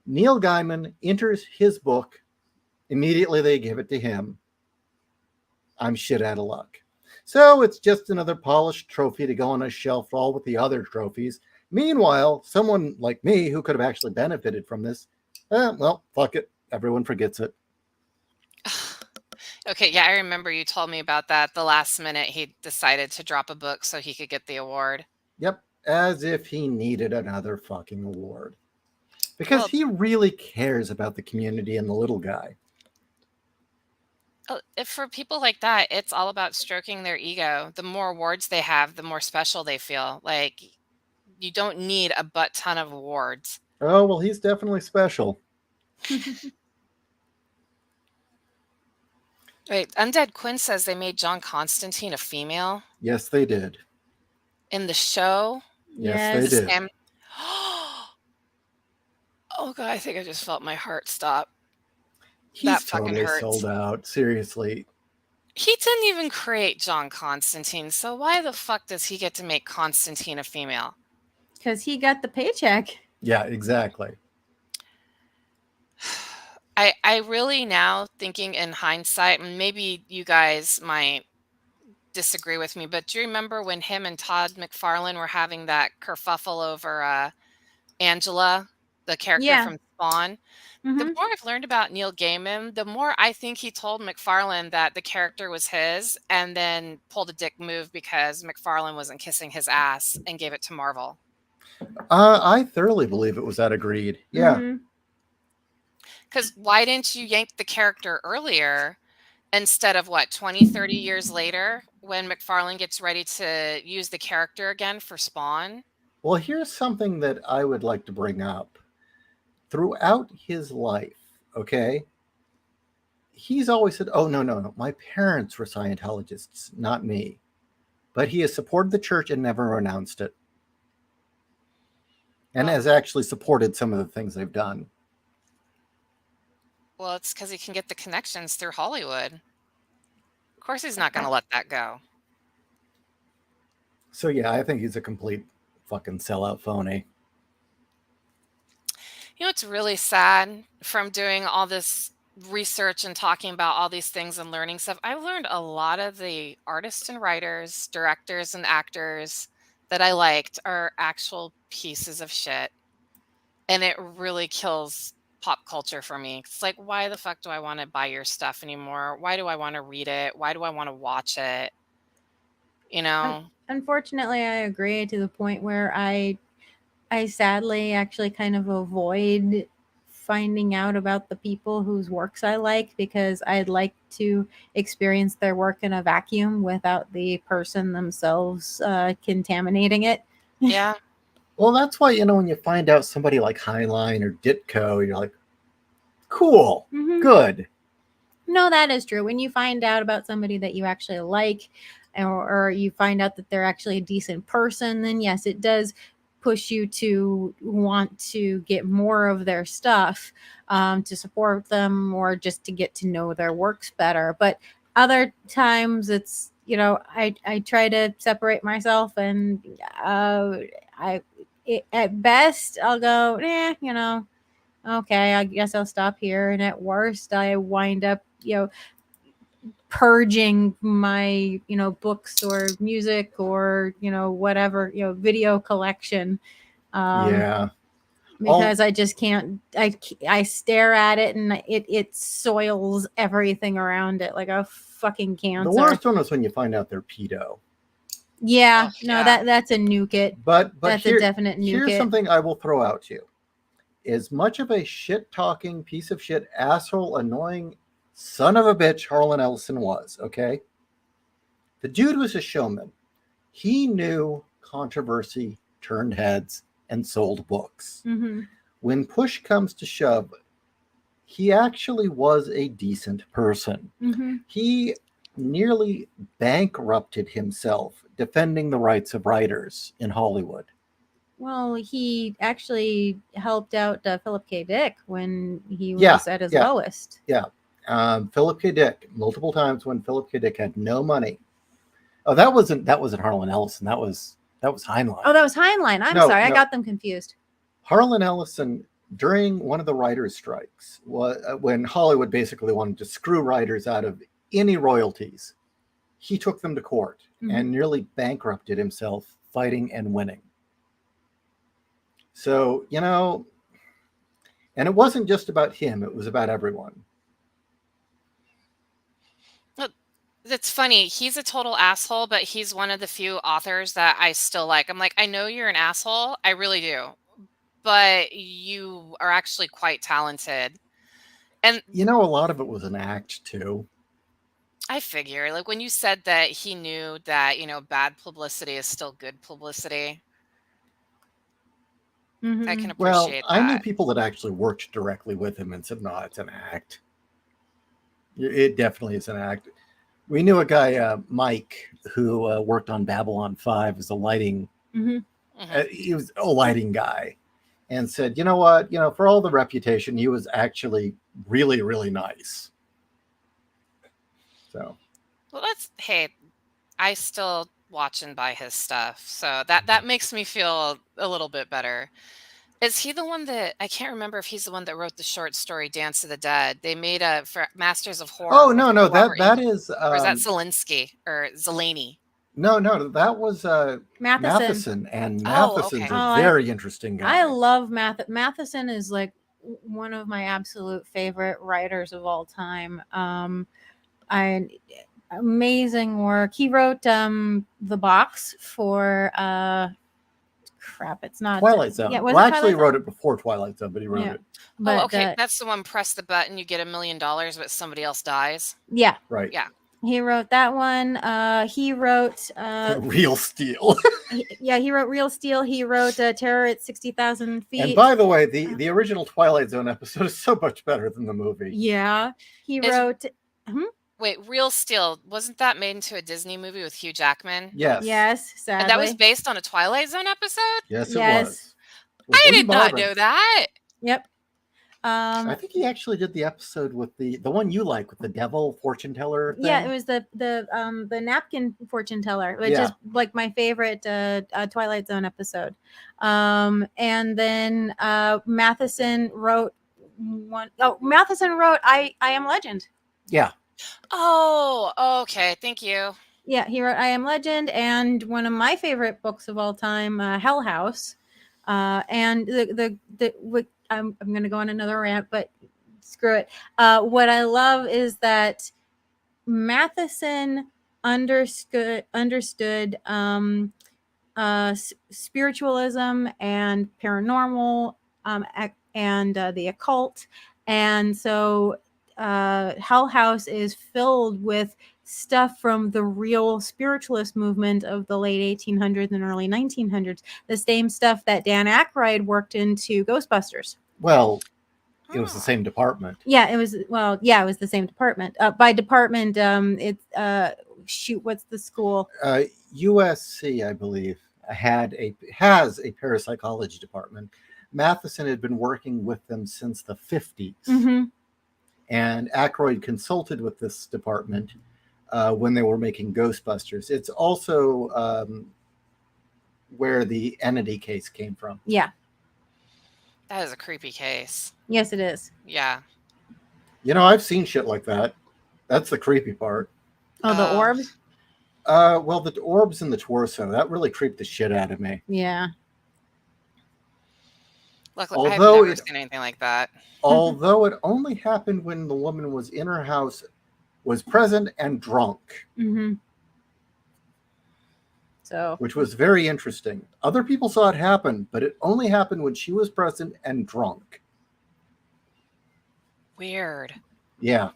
Neil Gaiman enters his book. Immediately they give it to him. I'm shit out of luck. So it's just another polished trophy to go on a shelf all with the other trophies. Meanwhile, someone like me who could have actually benefited from this, well, fuck it. Everyone forgets it. Okay, yeah, I remember you told me about that. The last minute he decided to drop a book so he could get the award. Yep, as if he needed another fucking award. Because Well, he really cares about the community and the little guy. if for people like that, it's all about stroking their ego. The more awards they have, the more special they feel. Like, you don't need a butt ton of awards. Oh, well, he's definitely special. Wait, Undead Quinn says they made John Constantine a female Yes, they did. in the show. Yes, they The did. Sam. Oh god, I think I just felt my heart stop. That He's fucking totally hurts. sold out. Seriously. He didn't even create John Constantine, so why the fuck does he get to make Constantine a female? Because he got the paycheck. Yeah, exactly. I really now thinking in hindsight, and maybe you guys might disagree with me, but do you remember when him and Todd McFarlane were having that kerfuffle over Angela, the character Yeah. from Spawn? The more I've learned about Neil Gaiman, the more I think he told McFarlane that the character was his and then pulled a dick move because McFarlane wasn't kissing his ass and gave it to Marvel. I thoroughly believe it was that agreed. Yeah. Because why didn't you yank the character earlier instead of 20, 30 years later? when McFarlane gets ready to use the character again for Spawn. Well, here's something that I would like to bring up. Throughout his life, okay, he's always said, oh, no, no, no, my parents were Scientologists, not me. But he has supported the church and never renounced it. And Well, has actually supported some of the things they've done. well, it's because he can get the connections through Hollywood. Of course, he's not going to let that go. So, yeah, I think he's a complete fucking sellout phony. You know, it's really sad from doing all this research and talking about all these things and learning stuff. I've learned a lot of the artists and writers, directors and actors that I liked are actual pieces of shit. And it really kills pop culture for me. It's like, why the fuck do I want to buy your stuff anymore? Why do I want to read it? Why do I want to watch it? You know? Unfortunately, I agree to the point where I sadly actually kind of avoid finding out about the people whose works I like, because I'd like to experience their work in a vacuum without the person themselves contaminating it. Yeah. Well, that's why, when you find out somebody like Highline or Ditko, you're like, cool, good. No, that is true. When you find out about somebody that you actually like, or you find out that they're actually a decent person, then yes, it does push you to want to get more of their stuff, to support them, or just to get to know their works better. But other times it's, I try to separate myself, and at best I'll go, okay, I guess I'll stop here. And at worst, I wind up, purging my, books or music or, whatever, video collection. Yeah. Because I just can't, I stare at it and it soils everything around it like a fucking cancer. The worst one is when you find out they're pedo. Yeah, Oh, no, yeah. that's a nuke it. But That's here, a definite nuke here's it. something I will throw out to you. As much of a shit-talking, piece of shit, asshole, annoying son of a bitch Harlan Ellison was, okay? The dude was a showman. He knew controversy turned heads and sold books. Mm-hmm. When push comes to shove, he actually was a decent person. Mm-hmm. He nearly bankrupted himself defending the rights of writers in Hollywood. Well, he actually helped out Philip K. Dick when he was at his lowest. Yeah. Philip K. Dick, multiple times when Philip K. Dick had no money. Oh, that wasn't Harlan Ellison. That was Heinlein. Oh, that was Heinlein. I'm sorry. I got them confused. Harlan Ellison, during one of the writers' strikes, when Hollywood basically wanted to screw writers out of any royalties, he took them to court and nearly bankrupted himself fighting and winning. So, and it wasn't just about him, it was about everyone. It's funny. He's a total asshole, but he's one of the few authors that I still like. I'm like, I know you're an asshole. I really do. But you are actually quite talented. And a lot of it was an act too. I figure, like when you said that he knew that, bad publicity is still good publicity. I can appreciate that. I knew people that actually worked directly with him and said, no, it's an act. It definitely is an act. We knew a guy, Mike, who worked on Babylon 5 as a lighting. He was a lighting guy, and said, you know what, for all the reputation, he was actually really, really nice. So, well, hey, I still watch and buy his stuff, so that makes me feel a little bit better. Is he the one that, I can't remember if he's the one that wrote the short story Dance of the Dead? They made for Masters of Horror. Oh, no, that is... or is that Zelensky or Zeleny? No, that was Matheson. And Matheson's a very interesting guy. I love Matheson is like one of my absolute favorite writers of all time. Amazing work. He wrote The Box for... crap, it's not Twilight Zone. Yeah, well, actually wrote it before Twilight Zone, but he wrote it. But, okay, that's the one. Press the button, you get $1 million, but somebody else dies. Yeah, right. Yeah, He wrote that one. He wrote Real Steel. he wrote Real Steel. He wrote Terror at 60,000 Feet. And by the way, the original Twilight Zone episode is so much better than the movie. Yeah. He wrote Wait, Real Steel, wasn't that made into a Disney movie with Hugh Jackman? Yes. Yes, sadly. And that was based on a Twilight Zone episode? Yes, it was. I did not know that. Yep. I think he actually did the episode with the one you like with the devil fortune teller thing. Yeah, it was the napkin fortune teller, which is like my favorite Twilight Zone episode. And then Matheson wrote Matheson wrote I Am Legend. Yeah. Oh, okay. Thank you. Yeah, he wrote I Am Legend and one of my favorite books of all time, Hell House. And I'm going to go on another rant, but screw it. What I love is that Matheson understood spiritualism and paranormal and the occult. And so Hell House is filled with stuff from the real spiritualist movement of the late 1800s and early 1900s. The same stuff that Dan Aykroyd worked into Ghostbusters. Well, it was the same department. Yeah, it was. Well, yeah, it was the same department. By department, it's what's the school? USC, I believe, has a parapsychology department. Matheson had been working with them since the 50s. Mm-hmm. And Aykroyd consulted with this department when they were making Ghostbusters. It's also where the entity case came from. Yeah. That is a creepy case. Yes, it is. Yeah. You know, I've seen shit like that. That's the creepy part. Oh, the orbs? Well, the orbs in the torso, that really creeped the shit out of me. Yeah. Luckily, I've never seen anything like that. Although it only happened when the woman was in her house, was present and drunk. Mm-hmm. So, which was very interesting. Other people saw it happen, but it only happened when she was present and drunk. Weird. Yeah.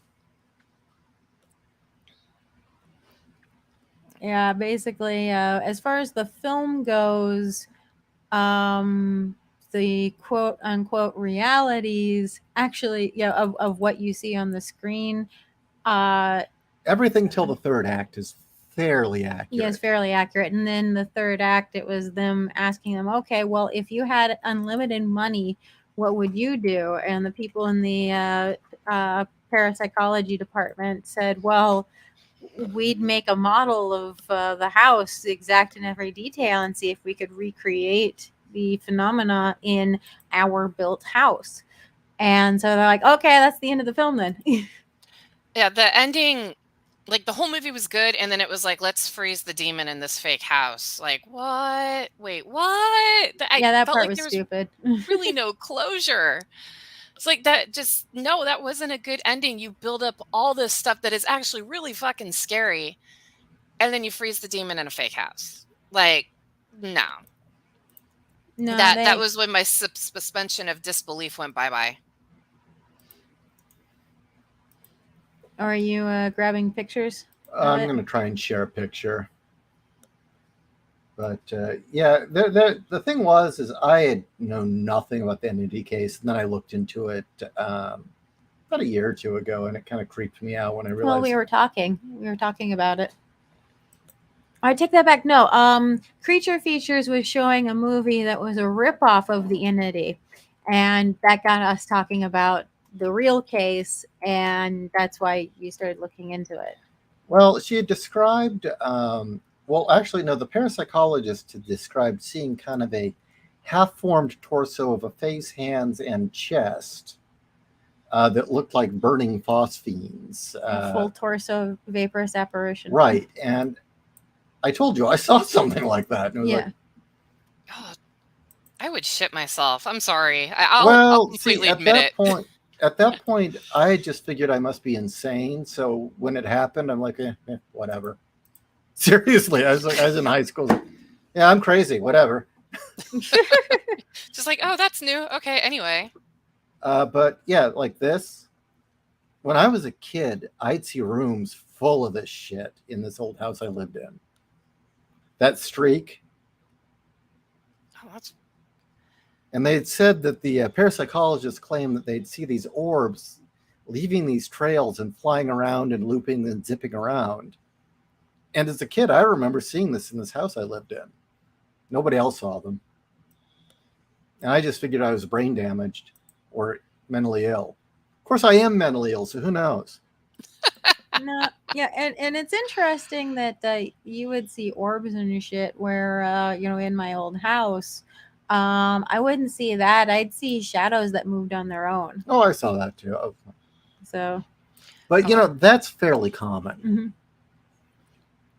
Yeah, basically, as far as the film goes, the quote unquote realities actually, of what you see on the screen. Everything till the third act is fairly accurate. Yes, fairly accurate. And then the third act, it was them asking them, okay, well, if you had unlimited money, what would you do? And the people in the parapsychology department said, well, we'd make a model of the house exact in every detail and see if we could recreate the phenomena in our built house. And so they're like, okay, that's the end of the film then. Yeah, the ending, like the whole movie was good, and then it was like, let's freeze the demon in this fake house. Like, what? Wait, what? That part was stupid. Really no closure. It's like that wasn't a good ending. You build up all this stuff that is actually really fucking scary, and then you freeze the demon in a fake house. Like, no. That was when my suspension of disbelief went bye-bye. Are you grabbing pictures? I'm going to try and share a picture. But yeah, the thing is I had known nothing about the entity case, and then I looked into it about a year or two ago, and it kind of creeped me out when I realized. Well, we were talking about it. I take that back. No, Creature Features was showing a movie that was a ripoff of the entity, and that got us talking about the real case, and that's why you started looking into it. Well, she had described, the parapsychologist had described seeing kind of a half-formed torso of a face, hands, and chest that looked like burning phosphenes. A full torso vaporous apparition. Right, and I told you I saw something like that. And it was like, oh, I would shit myself. I'm sorry. I'll completely admit it. At that point, I just figured I must be insane. So when it happened, I'm like, whatever. Seriously, I was in high school. Yeah, I'm crazy. Whatever. Just like, oh, that's new. Okay, anyway. But yeah, like this. When I was a kid, I'd see rooms full of this shit in this old house I lived in. That streak. Oh, that's... And they had said that the parapsychologists claimed that they'd see these orbs leaving these trails and flying around and looping and zipping around. And as a kid, I remember seeing this in this house I lived in. Nobody else saw them. And I just figured I was brain damaged or mentally ill. Of course, I am mentally ill, so who knows? No, yeah, and it's interesting that you would see orbs and shit where, you know, in my old house, I wouldn't see that. I'd see shadows that moved on their own. Oh, I saw that too. Oh. So, but you know, that's fairly common. Mm-hmm.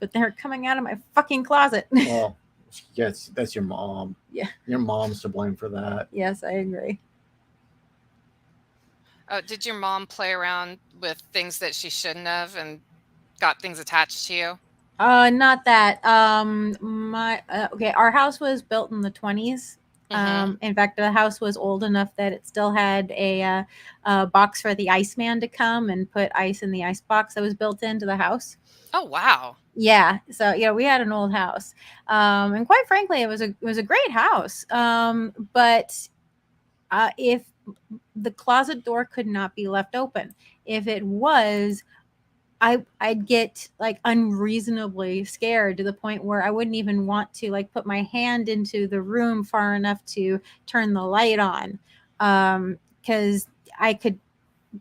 But they're coming out of my fucking closet. Well, yes, that's your mom. Yeah. Your mom's to blame for that. Yes, I agree. Oh, did your mom play around with things that she shouldn't have and got things attached to you? Not that. Okay, our house was built in the 20s. In fact, the house was old enough that it still had a box for the Iceman to come and put ice in the ice box that was built into the house. Oh, wow. Yeah, so yeah, we had an old house, and quite frankly, it was a great house. But if the closet door could not be left open, if it was, I'd get like unreasonably scared to the point where I wouldn't even want to like put my hand into the room far enough to turn the light on, because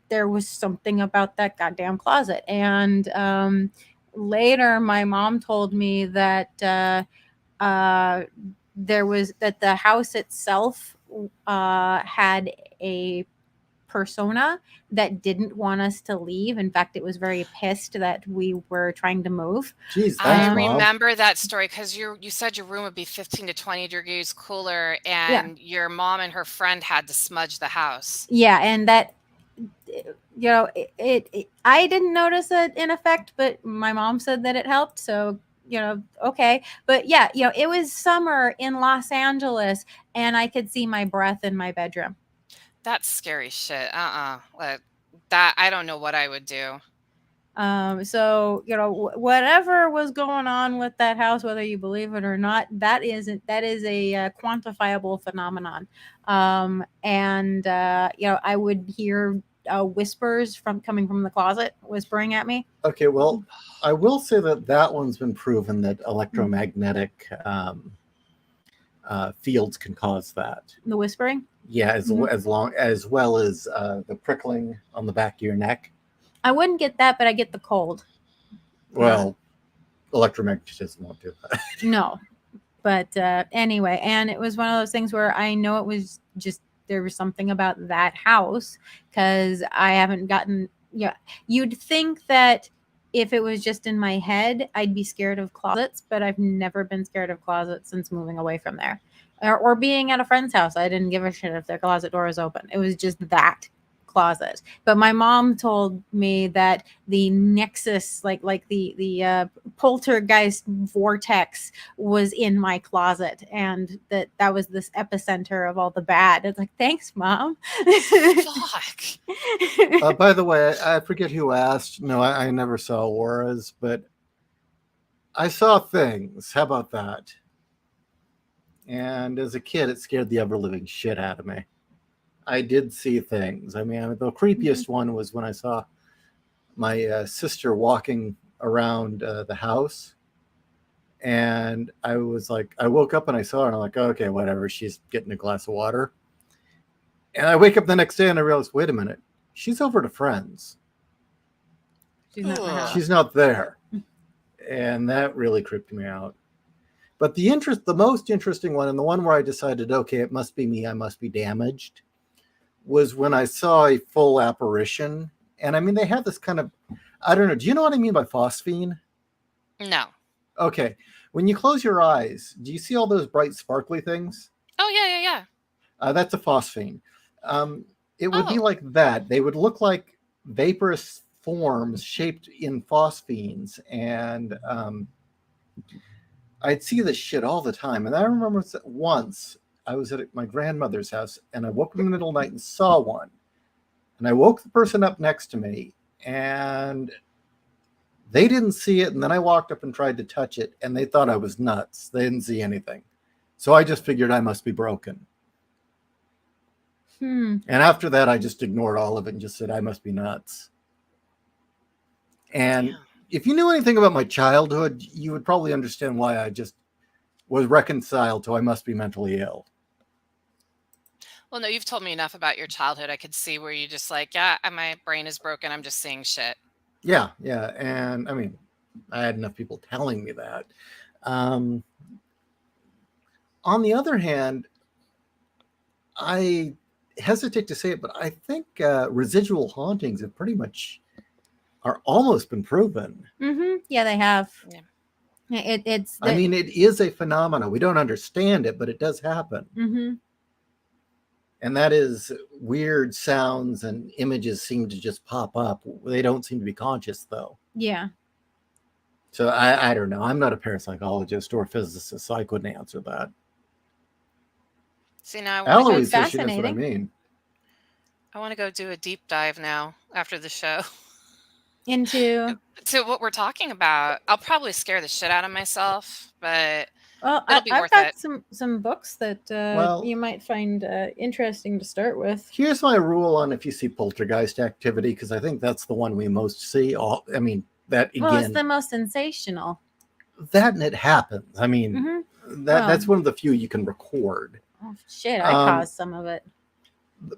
there was something about that goddamn closet. And later my mom told me that the house itself had a persona that didn't want us to leave. In fact, it was very pissed that we were trying to move. Jeez, I thanks, Mom. remember that story because you said your room would be 15 to 20 degrees cooler, and your mom and her friend had to smudge the house. Yeah, and that, you know, it I didn't notice it in effect, but my mom said that it helped. So, you know, okay. But yeah, you know, it was summer in Los Angeles and I could see my breath in my bedroom. That's scary shit. That I don't know what I would do. So, you know, whatever was going on with that house, whether you believe it or not, that is a quantifiable phenomenon. And you know, I would hear whispers coming from the closet, whispering at me. Okay, well, I will say that one's been proven that electromagnetic fields can cause that. The whispering? Yeah, as well as the prickling on the back of your neck. I wouldn't get that, but I get the cold. Well, electromagnetism won't do that. No, but anyway, and it was one of those things where I know it was just, there was something about that house because I haven't gotten. Yeah, you'd think that if it was just in my head, I'd be scared of closets, but I've never been scared of closets since moving away from there, or being at a friend's house. I didn't give a shit if their closet door was open. It was just that closet. But my mom told me that the nexus, like the poltergeist vortex, was in my closet, and that was this epicenter of all the bad. It's like, thanks, Mom. Fuck. By the way, I forget who asked. No, I never saw auras, but I saw things. How about that? And as a kid, it scared the ever-living shit out of me. I did see things. I mean, the creepiest one was when I saw my sister walking around the house. And I was like, I woke up and I saw her and I'm like, okay, whatever. She's getting a glass of water. And I wake up the next day and I realize, wait a minute. She's over to friends. She's not in my house. She's not there. And that really creeped me out. But the most interesting one, and the one where I decided, okay, it must be me, I must be damaged, was when I saw a full apparition. And I mean, they have this kind of, I don't know, do you know what I mean by phosphine? No. Okay. When you close your eyes, do you see all those bright, sparkly things? Oh, yeah. That's a phosphine. It would be like that. They would look like vaporous forms shaped in phosphines. And I'd see this shit all the time. And I remember once I was at my grandmother's house and I woke up in the middle of the night and saw one. And I woke the person up next to me and They didn't see it, and then I walked up and tried to touch it, and they thought I was nuts. They didn't see anything. So I just figured I must be broken. And after that, I just ignored all of it and just said, I must be nuts. And if you knew anything about my childhood, you would probably understand why I just was reconciled to I must be mentally ill. Well, no, you've told me enough about your childhood. I could see where you just like, yeah, my brain is broken. I'm just seeing shit. Yeah. And I mean, I had enough people telling me that. On the other hand, I hesitate to say it, but I think residual hauntings have pretty much are almost been proven. Yeah, they have. Yeah. It's. I mean, it is a phenomenon. We don't understand it, but it does happen. And that is weird sounds and images seem to just pop up. They don't seem to be conscious, though. Yeah. So I don't know. I'm not a parapsychologist or a physicist, so I couldn't answer that. See, now I want Eloise says she knows what I mean. I want to go do a deep dive now after the show. Into to what we're talking about. I'll probably scare the shit out of myself, but I've worth got it. some books that you might find interesting to start with. Here's my rule on if you see poltergeist activity, because I think that's the one we most see. I mean, that again. Well, it's the most sensational. That and it happens. I mean, that's one of the few you can record. Oh, shit, I caused some of it.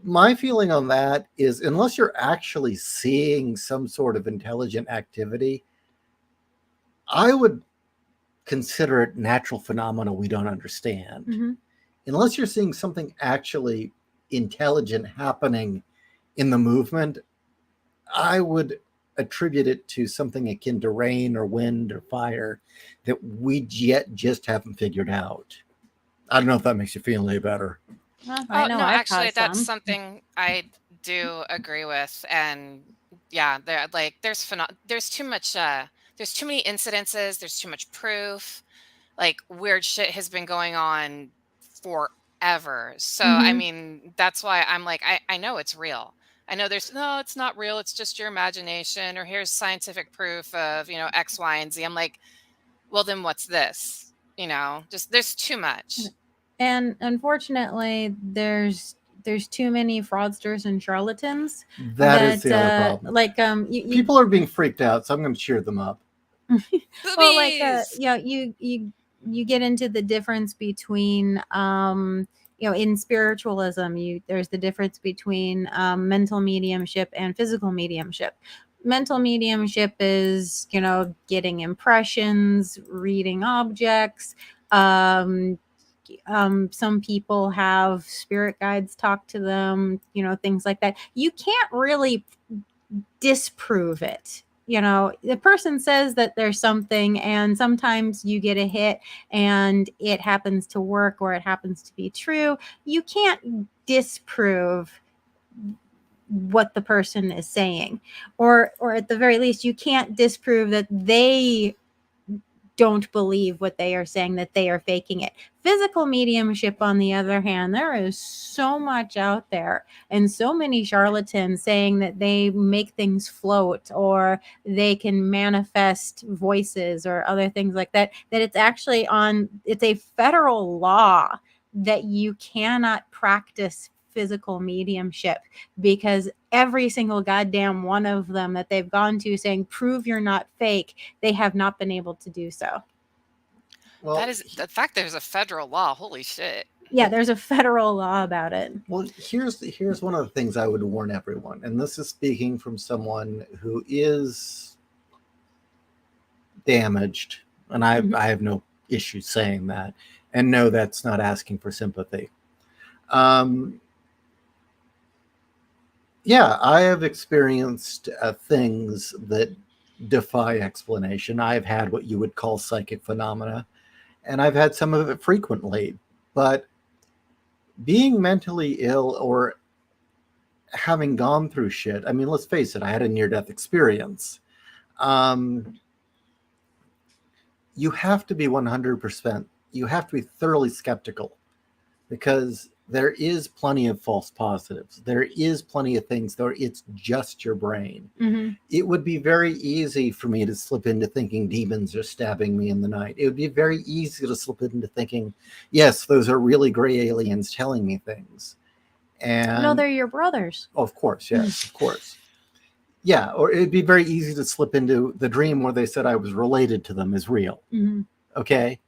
My feeling on that is unless you're actually seeing some sort of intelligent activity, I would consider it natural phenomena we don't understand. Unless you're seeing something actually intelligent happening in the movement, I would attribute it to something akin to rain or wind or fire that we just haven't figured out. I don't know if that makes you feel any better. Well, I know. No, I've actually, that's some. something I do agree with, and yeah, there's too much. There's too many incidences. There's too much proof. Like weird shit has been going on forever. So I mean, that's why I'm like, I know it's real. I know no, it's not real. It's just your imagination. Or here's scientific proof of X, Y, and Z. I'm like, well, then what's this? Just there's too much. And unfortunately, there's too many fraudsters and charlatans. That is the other problem. Like people are being freaked out, so I'm going to cheer them up. Well, like you get into the difference between in spiritualism, there's the difference between mental mediumship and physical mediumship. Mental mediumship is getting impressions, reading objects. Some people have spirit guides talk to them, things like that. You can't really disprove it. The person says that there's something, and sometimes you get a hit and it happens to work or it happens to be true. You can't disprove what the person is saying, or at the very least, you can't disprove that they don't believe what they are saying, that they are faking it. Physical mediumship, on the other hand, there is so much out there and so many charlatans saying that they make things float or they can manifest voices or other things like that, that it's actually it's a federal law that you cannot practice physical mediumship, because every single goddamn one of them that they've gone to saying prove you're not fake, they have not been able to do so. Well, that is the fact. There's a federal law. Holy shit. Yeah, there's a federal law about it. Well, here's one of the things I would warn everyone, and this is speaking from someone who is damaged, and I have no issue saying that, and no, that's not asking for sympathy. Yeah, I have experienced things that defy explanation. I've had what you would call psychic phenomena, and I've had some of it frequently. But being mentally ill or having gone through shit, I mean, let's face it, I had a near-death experience. You have to be 100%, you have to be thoroughly skeptical, because there is plenty of false positives. There is plenty of things though it's just your brain. Mm-hmm. It would be very easy for me to slip into thinking demons are stabbing me in the night. It would be very easy to slip into thinking, yes, those are really gray aliens telling me things. And no, they're your brothers. of course, yes, of course. Yeah, or it'd be very easy to slip into the dream where they said I was related to them is real. Mm-hmm. Okay.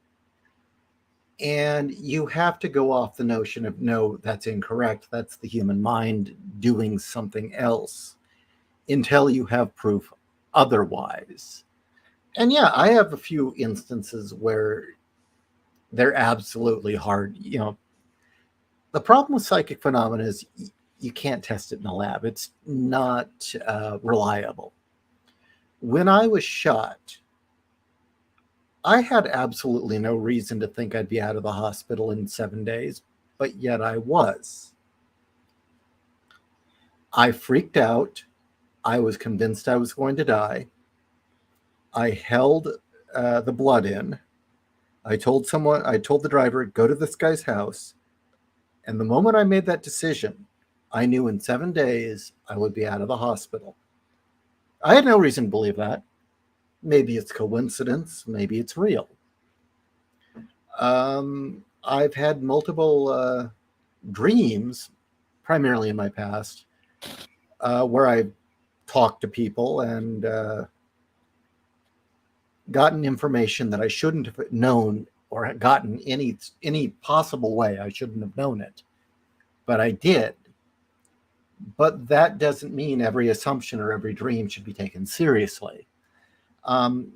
And you have to go off the notion of, no, that's incorrect. That's the human mind doing something else until you have proof otherwise. And yeah, I have a few instances where they're absolutely hard. The problem with psychic phenomena is you can't test it in a lab. It's not reliable. When I was shot, I had absolutely no reason to think I'd be out of the hospital in 7 days, but yet I was. I freaked out. I was convinced I was going to die. I held the blood in. I told the driver, go to this guy's house. And the moment I made that decision, I knew in 7 days I would be out of the hospital. I had no reason to believe that. Maybe it's coincidence. Maybe it's real. I've had multiple dreams, primarily in my past, where I've talked to people and gotten information that I shouldn't have known or gotten any possible way. I shouldn't have known it, but I did. But that doesn't mean every assumption or every dream should be taken seriously.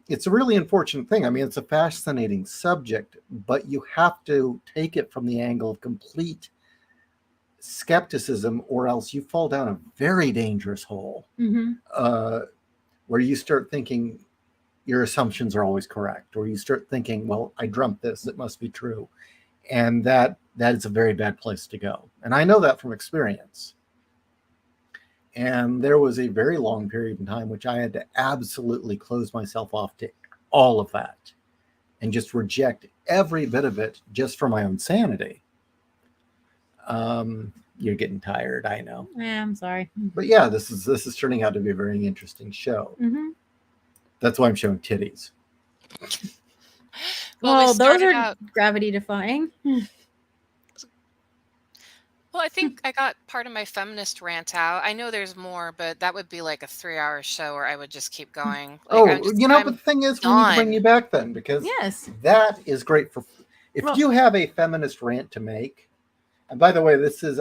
It's a really unfortunate thing. I mean, it's a fascinating subject, but you have to take it from the angle of complete skepticism, or else you fall down a very dangerous hole where you start thinking your assumptions are always correct, or you start thinking, well, I dreamt this, it must be true. And that is a very bad place to go. And I know that from experience. And there was a very long period in time which I had to absolutely close myself off to all of that and just reject every bit of it just for my own sanity. You're getting tired, I know. Yeah, I'm sorry. But yeah, this is turning out to be a very interesting show. Mm-hmm. That's why I'm showing titties. Well, those are gravity defying. Well, I think I got part of my feminist rant out. I know there's more, but that would be like a 3-hour show where I would just keep going. Like, but the thing is, we need to bring you back then, because yes, that is great for. If you have a feminist rant to make, and by the way,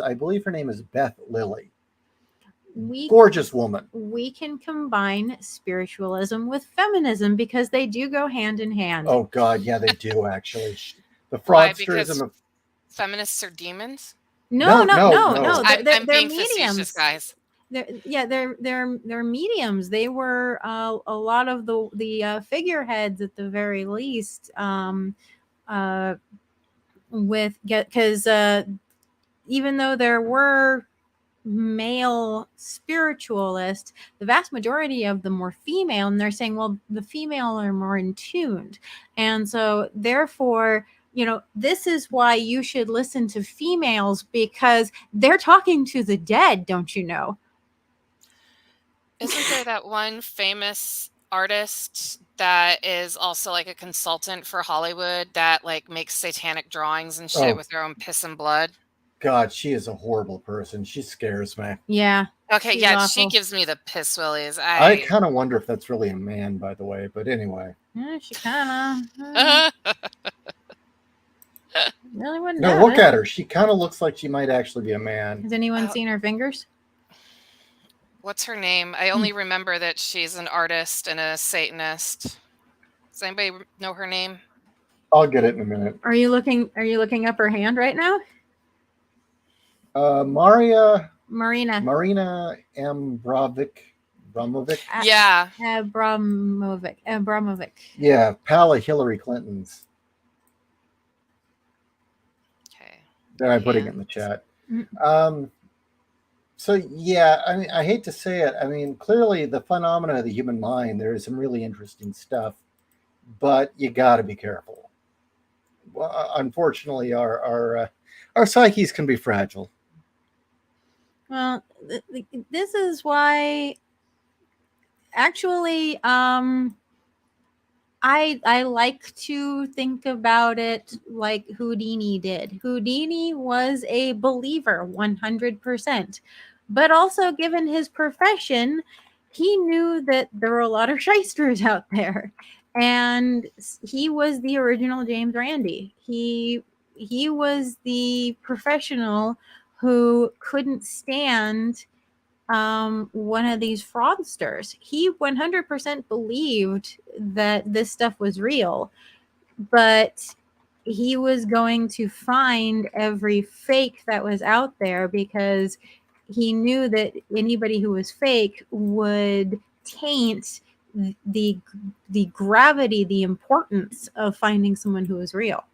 I believe her name is Beth Lilly. Gorgeous woman. We can combine spiritualism with feminism because they do go hand in hand. Oh God, yeah, they do actually. The fraudsterism. Why? Because feminists are demons? No. I'm being mediums, facetious, guys. They're mediums. They were a lot of the figureheads at the very least. Because even though there were male spiritualists, the vast majority of them were female, and they're saying, well, the female are more in tuned, and so therefore, this is why you should listen to females, because they're talking to the dead, don't you know? Isn't there that one famous artist that is also like a consultant for Hollywood that like makes satanic drawings and shit with her own piss and blood? God, she is a horrible person. She scares me. Yeah. Okay, yeah, awful. She gives me the piss willies. I kind of wonder if that's really a man, by the way, but anyway. Yeah, she kind of... really wouldn't. No, look at her. She kind of looks like she might actually be a man. Has anyone seen her fingers? What's her name? I only remember that she's an artist and a Satanist. Does anybody know her name? I'll get it in a minute. Are you looking up her hand right now? Marina Abramovic. Yeah. Abramovic. Yeah, pal of Hillary Clinton's. Okay. That I'm putting it in the chat. So yeah, I mean, I hate to say it. I mean, clearly the phenomena of the human mind, there is some really interesting stuff, but you got to be careful. Well, unfortunately, our Our psyches can be fragile. Well, this is why actually I like to think about it like Houdini did. Houdini was a believer 100%. But also given his profession, he knew that there were a lot of shysters out there. And he was the original James Randi. He was the professional who couldn't stand one of these fraudsters. He 100% believed that this stuff was real, but he was going to find every fake that was out there because he knew that anybody who was fake would taint the gravity, the importance of finding someone who was real.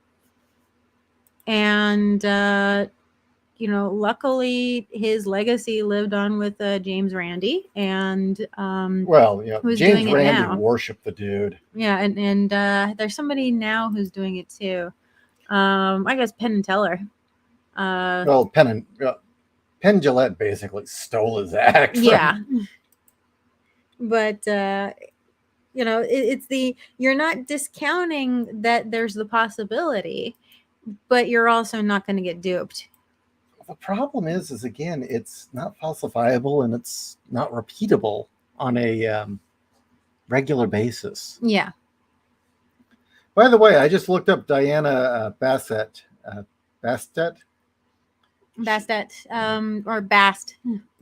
And luckily his legacy lived on with James Randi, and James doing it Randi now. worshiped the dude. Yeah, and there's somebody now who's doing it too. I guess Penn and Teller. Penn Jillette basically stole his act. Yeah, but it's you're not discounting that there's the possibility, but you're also not going to get duped. The problem is again, it's not falsifiable and it's not repeatable on a regular basis. Yeah. By the way, I just looked up Diana Bassett. Bastet? Or Bast.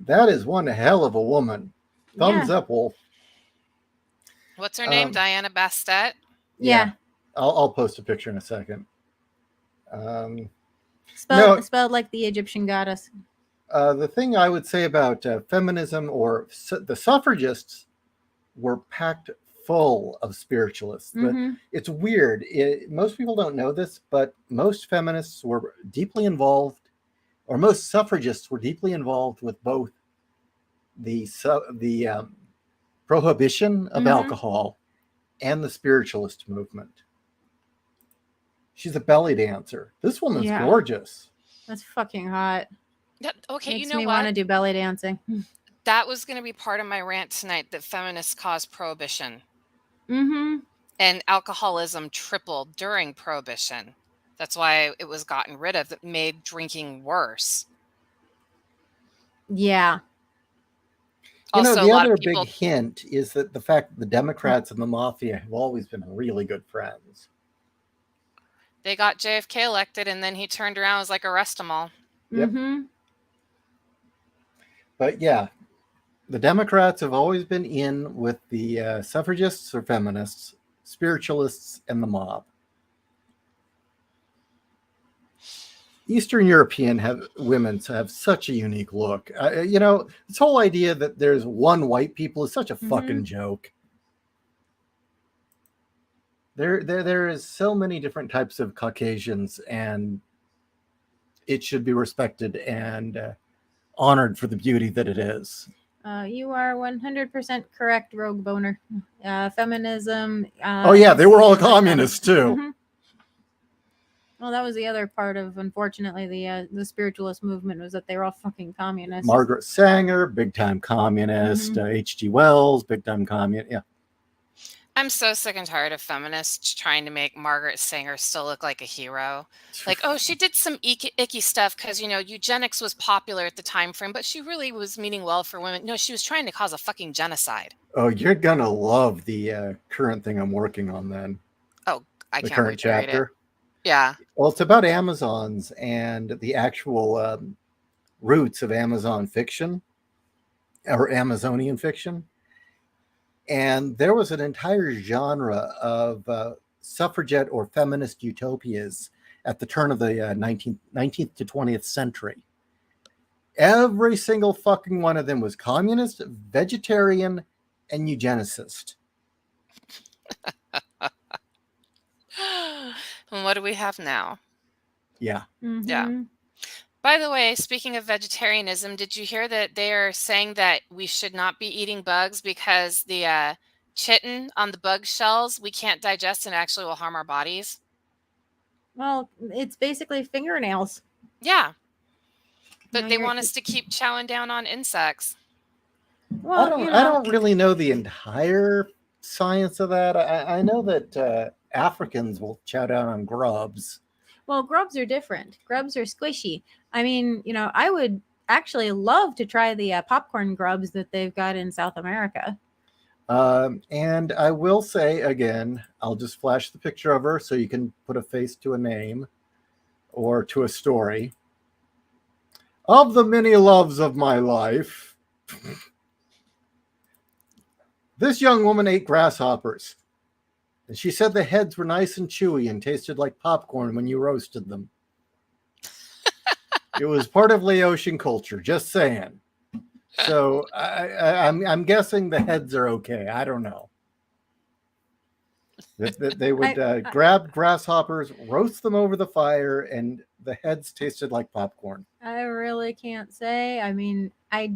That is one hell of a woman. Thumbs up, Wolf. What's her name? Diana Bastet? Yeah. I'll post a picture in a second. Spelled like the Egyptian goddess. The thing I would say about feminism or the suffragists were packed full of spiritualists. Mm-hmm. It's weird. Most people don't know this, but most feminists were deeply involved, or most suffragists were deeply involved with both the prohibition of alcohol and the spiritualist movement. She's a belly dancer. This woman's gorgeous. That's fucking hot. Okay, Makes you know me what? want to do belly dancing. That was going to be part of my rant tonight, that feminists caused prohibition. Mm-hmm. And alcoholism tripled during prohibition. That's why it was gotten rid of. That made drinking worse. Yeah. Also, the other big hint is that the fact that the Democrats and the mafia have always been really good friends. They got JFK elected, and then he turned around and was like, arrest them all. Yep. But yeah, the Democrats have always been in with the suffragists or feminists, spiritualists, and the mob. Eastern European women have such a unique look. This whole idea that there's one white people is such a fucking joke. There is so many different types of Caucasians, and it should be respected and honored for the beauty that it is. You are 100% correct, Rogue Boner. Feminism. They were all communists too. Mm-hmm. Well, that was the other part of, unfortunately, the spiritualist movement, was that they were all fucking communists. Margaret Sanger, big time communist. H.G. Wells, big time communist. Yeah. I'm so sick and tired of feminists trying to make Margaret Sanger still look like a hero. Like, oh, she did some icky stuff because, eugenics was popular at the time frame, but she really was meaning well for women. No, she was trying to cause a fucking genocide. Oh, you're going to love the current thing I'm working on then. Oh, I can't current wait to read chapter. it. Yeah. Well, it's about Amazons and the actual roots of Amazon fiction or Amazonian fiction. And there was an entire genre of suffragette or feminist utopias at the turn of the 19th to 20th century. Every single fucking one of them was communist, vegetarian, and eugenicist. And what do we have now? Yeah. Mm-hmm. Yeah. By the way, speaking of vegetarianism, did you hear that they are saying that we should not be eating bugs because the chitin on the bug shells we can't digest and actually will harm our bodies? Well, it's basically fingernails. Yeah. But No, they want us to keep chowing down on insects. Well, I don't really know the entire science of that. I know that Africans will chow down on grubs. Well, grubs are different. Grubs are squishy. I mean, I would actually love to try the popcorn grubs that they've got in South America. And I will say again, I'll just flash the picture of her so you can put a face to a name or to a story. Of the many loves of my life, this young woman ate grasshoppers. And she said the heads were nice and chewy and tasted like popcorn when you roasted them. It was part of Laotian culture, just saying. So I'm guessing the heads are okay. I don't know. That they would grab grasshoppers, roast them over the fire, and the heads tasted like popcorn. I really can't say. I mean, I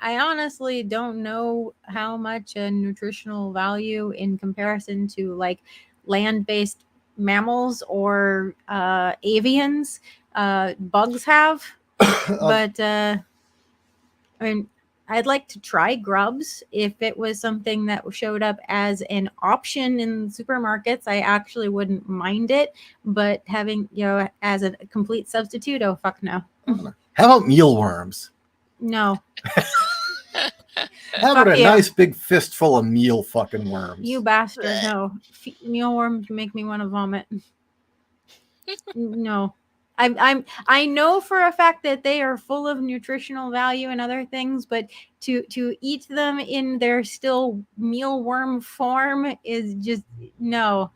honestly don't know how much a nutritional value in comparison to like land-based mammals or avians bugs have. But I mean, I'd like to try grubs if it was something that showed up as an option in supermarkets. I actually wouldn't mind it, but having as a complete substitute, oh fuck no. How about mealworms? No. How about a nice big fistful of meal fucking worms? You bastard! No, mealworms make me want to vomit. No. I know for a fact that they are full of nutritional value and other things, but to eat them in their still mealworm form is just no.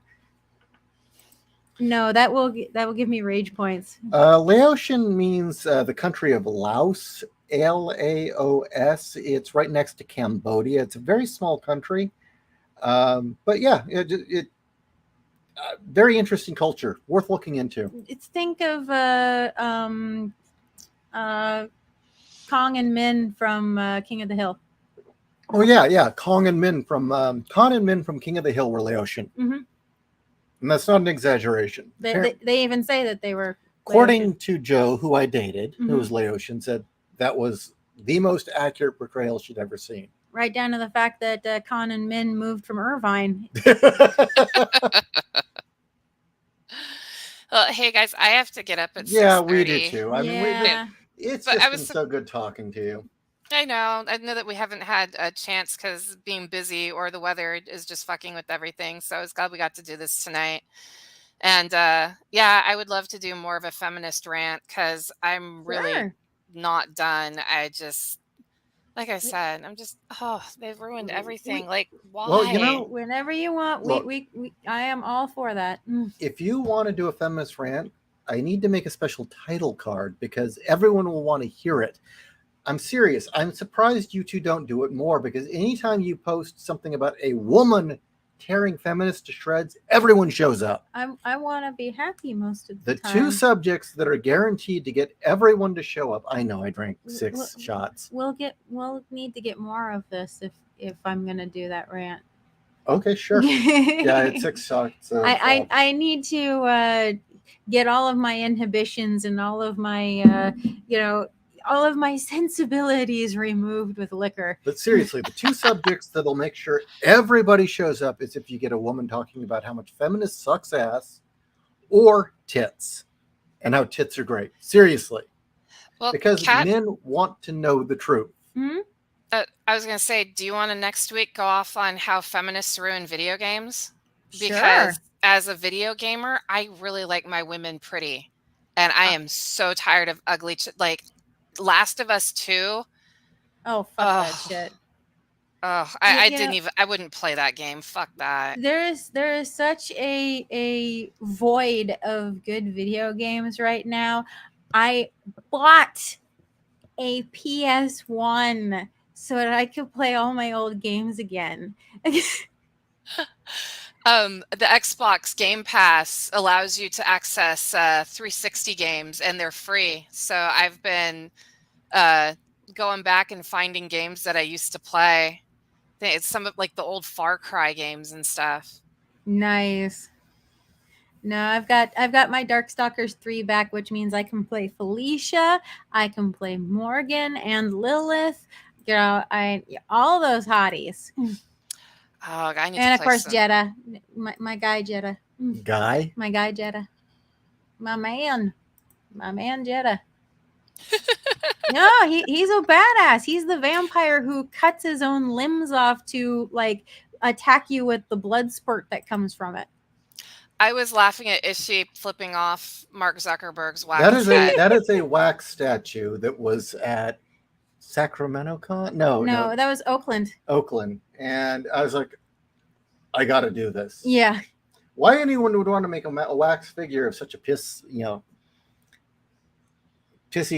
No, that will give me rage points. Laotian means the country of Laos, Laos. It's right next to Cambodia. It's a very small country, but yeah, it very interesting culture, worth looking into. Think of Kong and Min from King of the Hill. Oh yeah. Kong and Min from King of the Hill were Laotian. Mm-hmm. And that's not an exaggeration. They even say that they were According Laotian. to Joe, who I dated, who was Laotian, said that was the most accurate portrayal she'd ever seen. Right down to the fact that Khan and Min moved from Irvine. Well, hey guys, I have to get up at 6:30. Yeah, we do too. I mean, it's just been so good talking to you. I know that we haven't had a chance because being busy or the weather is just fucking with everything. So I was glad we got to do this tonight. And yeah, I would love to do more of a feminist rant because I'm really not done. I just, like I said, I'm just, they've ruined everything. Like, why? Well, whenever you want, I am all for that. If you want to do a feminist rant, I need to make a special title card because everyone will want to hear it. I'm serious. I'm surprised you two don't do it more because anytime you post something about a woman tearing feminists to shreds, everyone shows up. I want to be happy most of the time. The two subjects that are guaranteed to get everyone to show up. I know I drank 6 shots. We'll need to get more of this if I'm gonna do that rant. Okay, sure. Yeah, it's 6 shots. I need to get all of my inhibitions and all of my all of my sensibilities removed with liquor. But seriously, the two subjects that'll make sure everybody shows up is if you get a woman talking about how much feminist sucks ass or tits and how tits are great. Seriously. Well, because men want to know the truth. Mm-hmm. I was going to say, do you want to next week go off on how feminists ruin video games? Because as a video gamer, I really like my women pretty. And I am so tired of ugly, Last of Us 2. Oh, fuck that shit. Oh, I wouldn't play that game. Fuck that. There is such a void of good video games right now. I bought a PS1 so that I could play all my old games again. The Xbox Game Pass allows you to access 360 games and they're free. So I've been going back and finding games that I used to play. It's some of like the old Far Cry games and stuff. Nice. No, I've got my Darkstalkers 3 back, which means I can play Felicia, I can play Morgan and Lilith. You know, all those hotties. Oh, I need And to of play course some. Jeddah. My guy Jeddah. Guy? My guy Jeddah. My man. My man Jeddah. No, he's a badass. He's the vampire who cuts his own limbs off to like attack you with the blood spurt that comes from it. I was laughing at Ishi flipping off Mark Zuckerberg's That wax is head. that is a wax statue that was at Sacramento Con? No, that was Oakland. Oakland. And I was like, I got to do this. Yeah. Why anyone would want to make a wax figure of such a pissy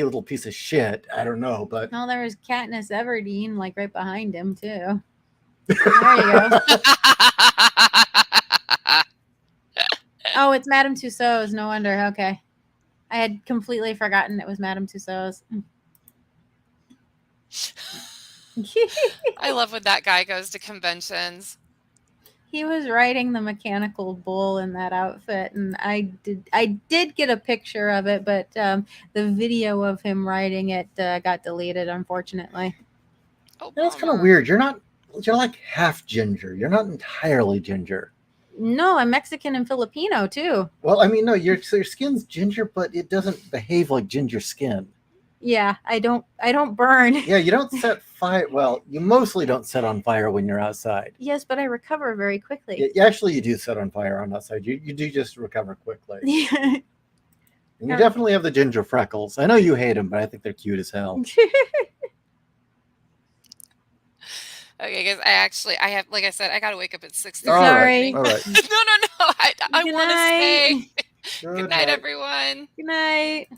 little piece of shit, I don't know, but Well, there was Katniss Everdeen like right behind him too. There you go. Oh, it's Madame Tussauds. No wonder. Okay. I had completely forgotten it was Madame Tussauds. I love when that guy goes to conventions. He was riding the mechanical bull in that outfit, and I did get a picture of it, but the video of him riding it got deleted, unfortunately. Oh, that's kind of bummer. weird. You're like half ginger. You're not entirely ginger. No, I'm Mexican and Filipino too. Well, I mean, no, your skin's ginger, but it doesn't behave like ginger skin. Yeah, I don't burn. Yeah, you don't set fire. Well, you mostly don't set on fire when you're outside. Yes, but I recover very quickly. Actually, you do set on fire on outside. You do just recover quickly. Yeah. And you definitely have the ginger freckles. I know you hate them, but I think they're cute as hell. Okay, guys, I have, like I said, I gotta wake up at 6:30. Sorry. All right. No, I Good want to night. stay. Good night, everyone. Good night.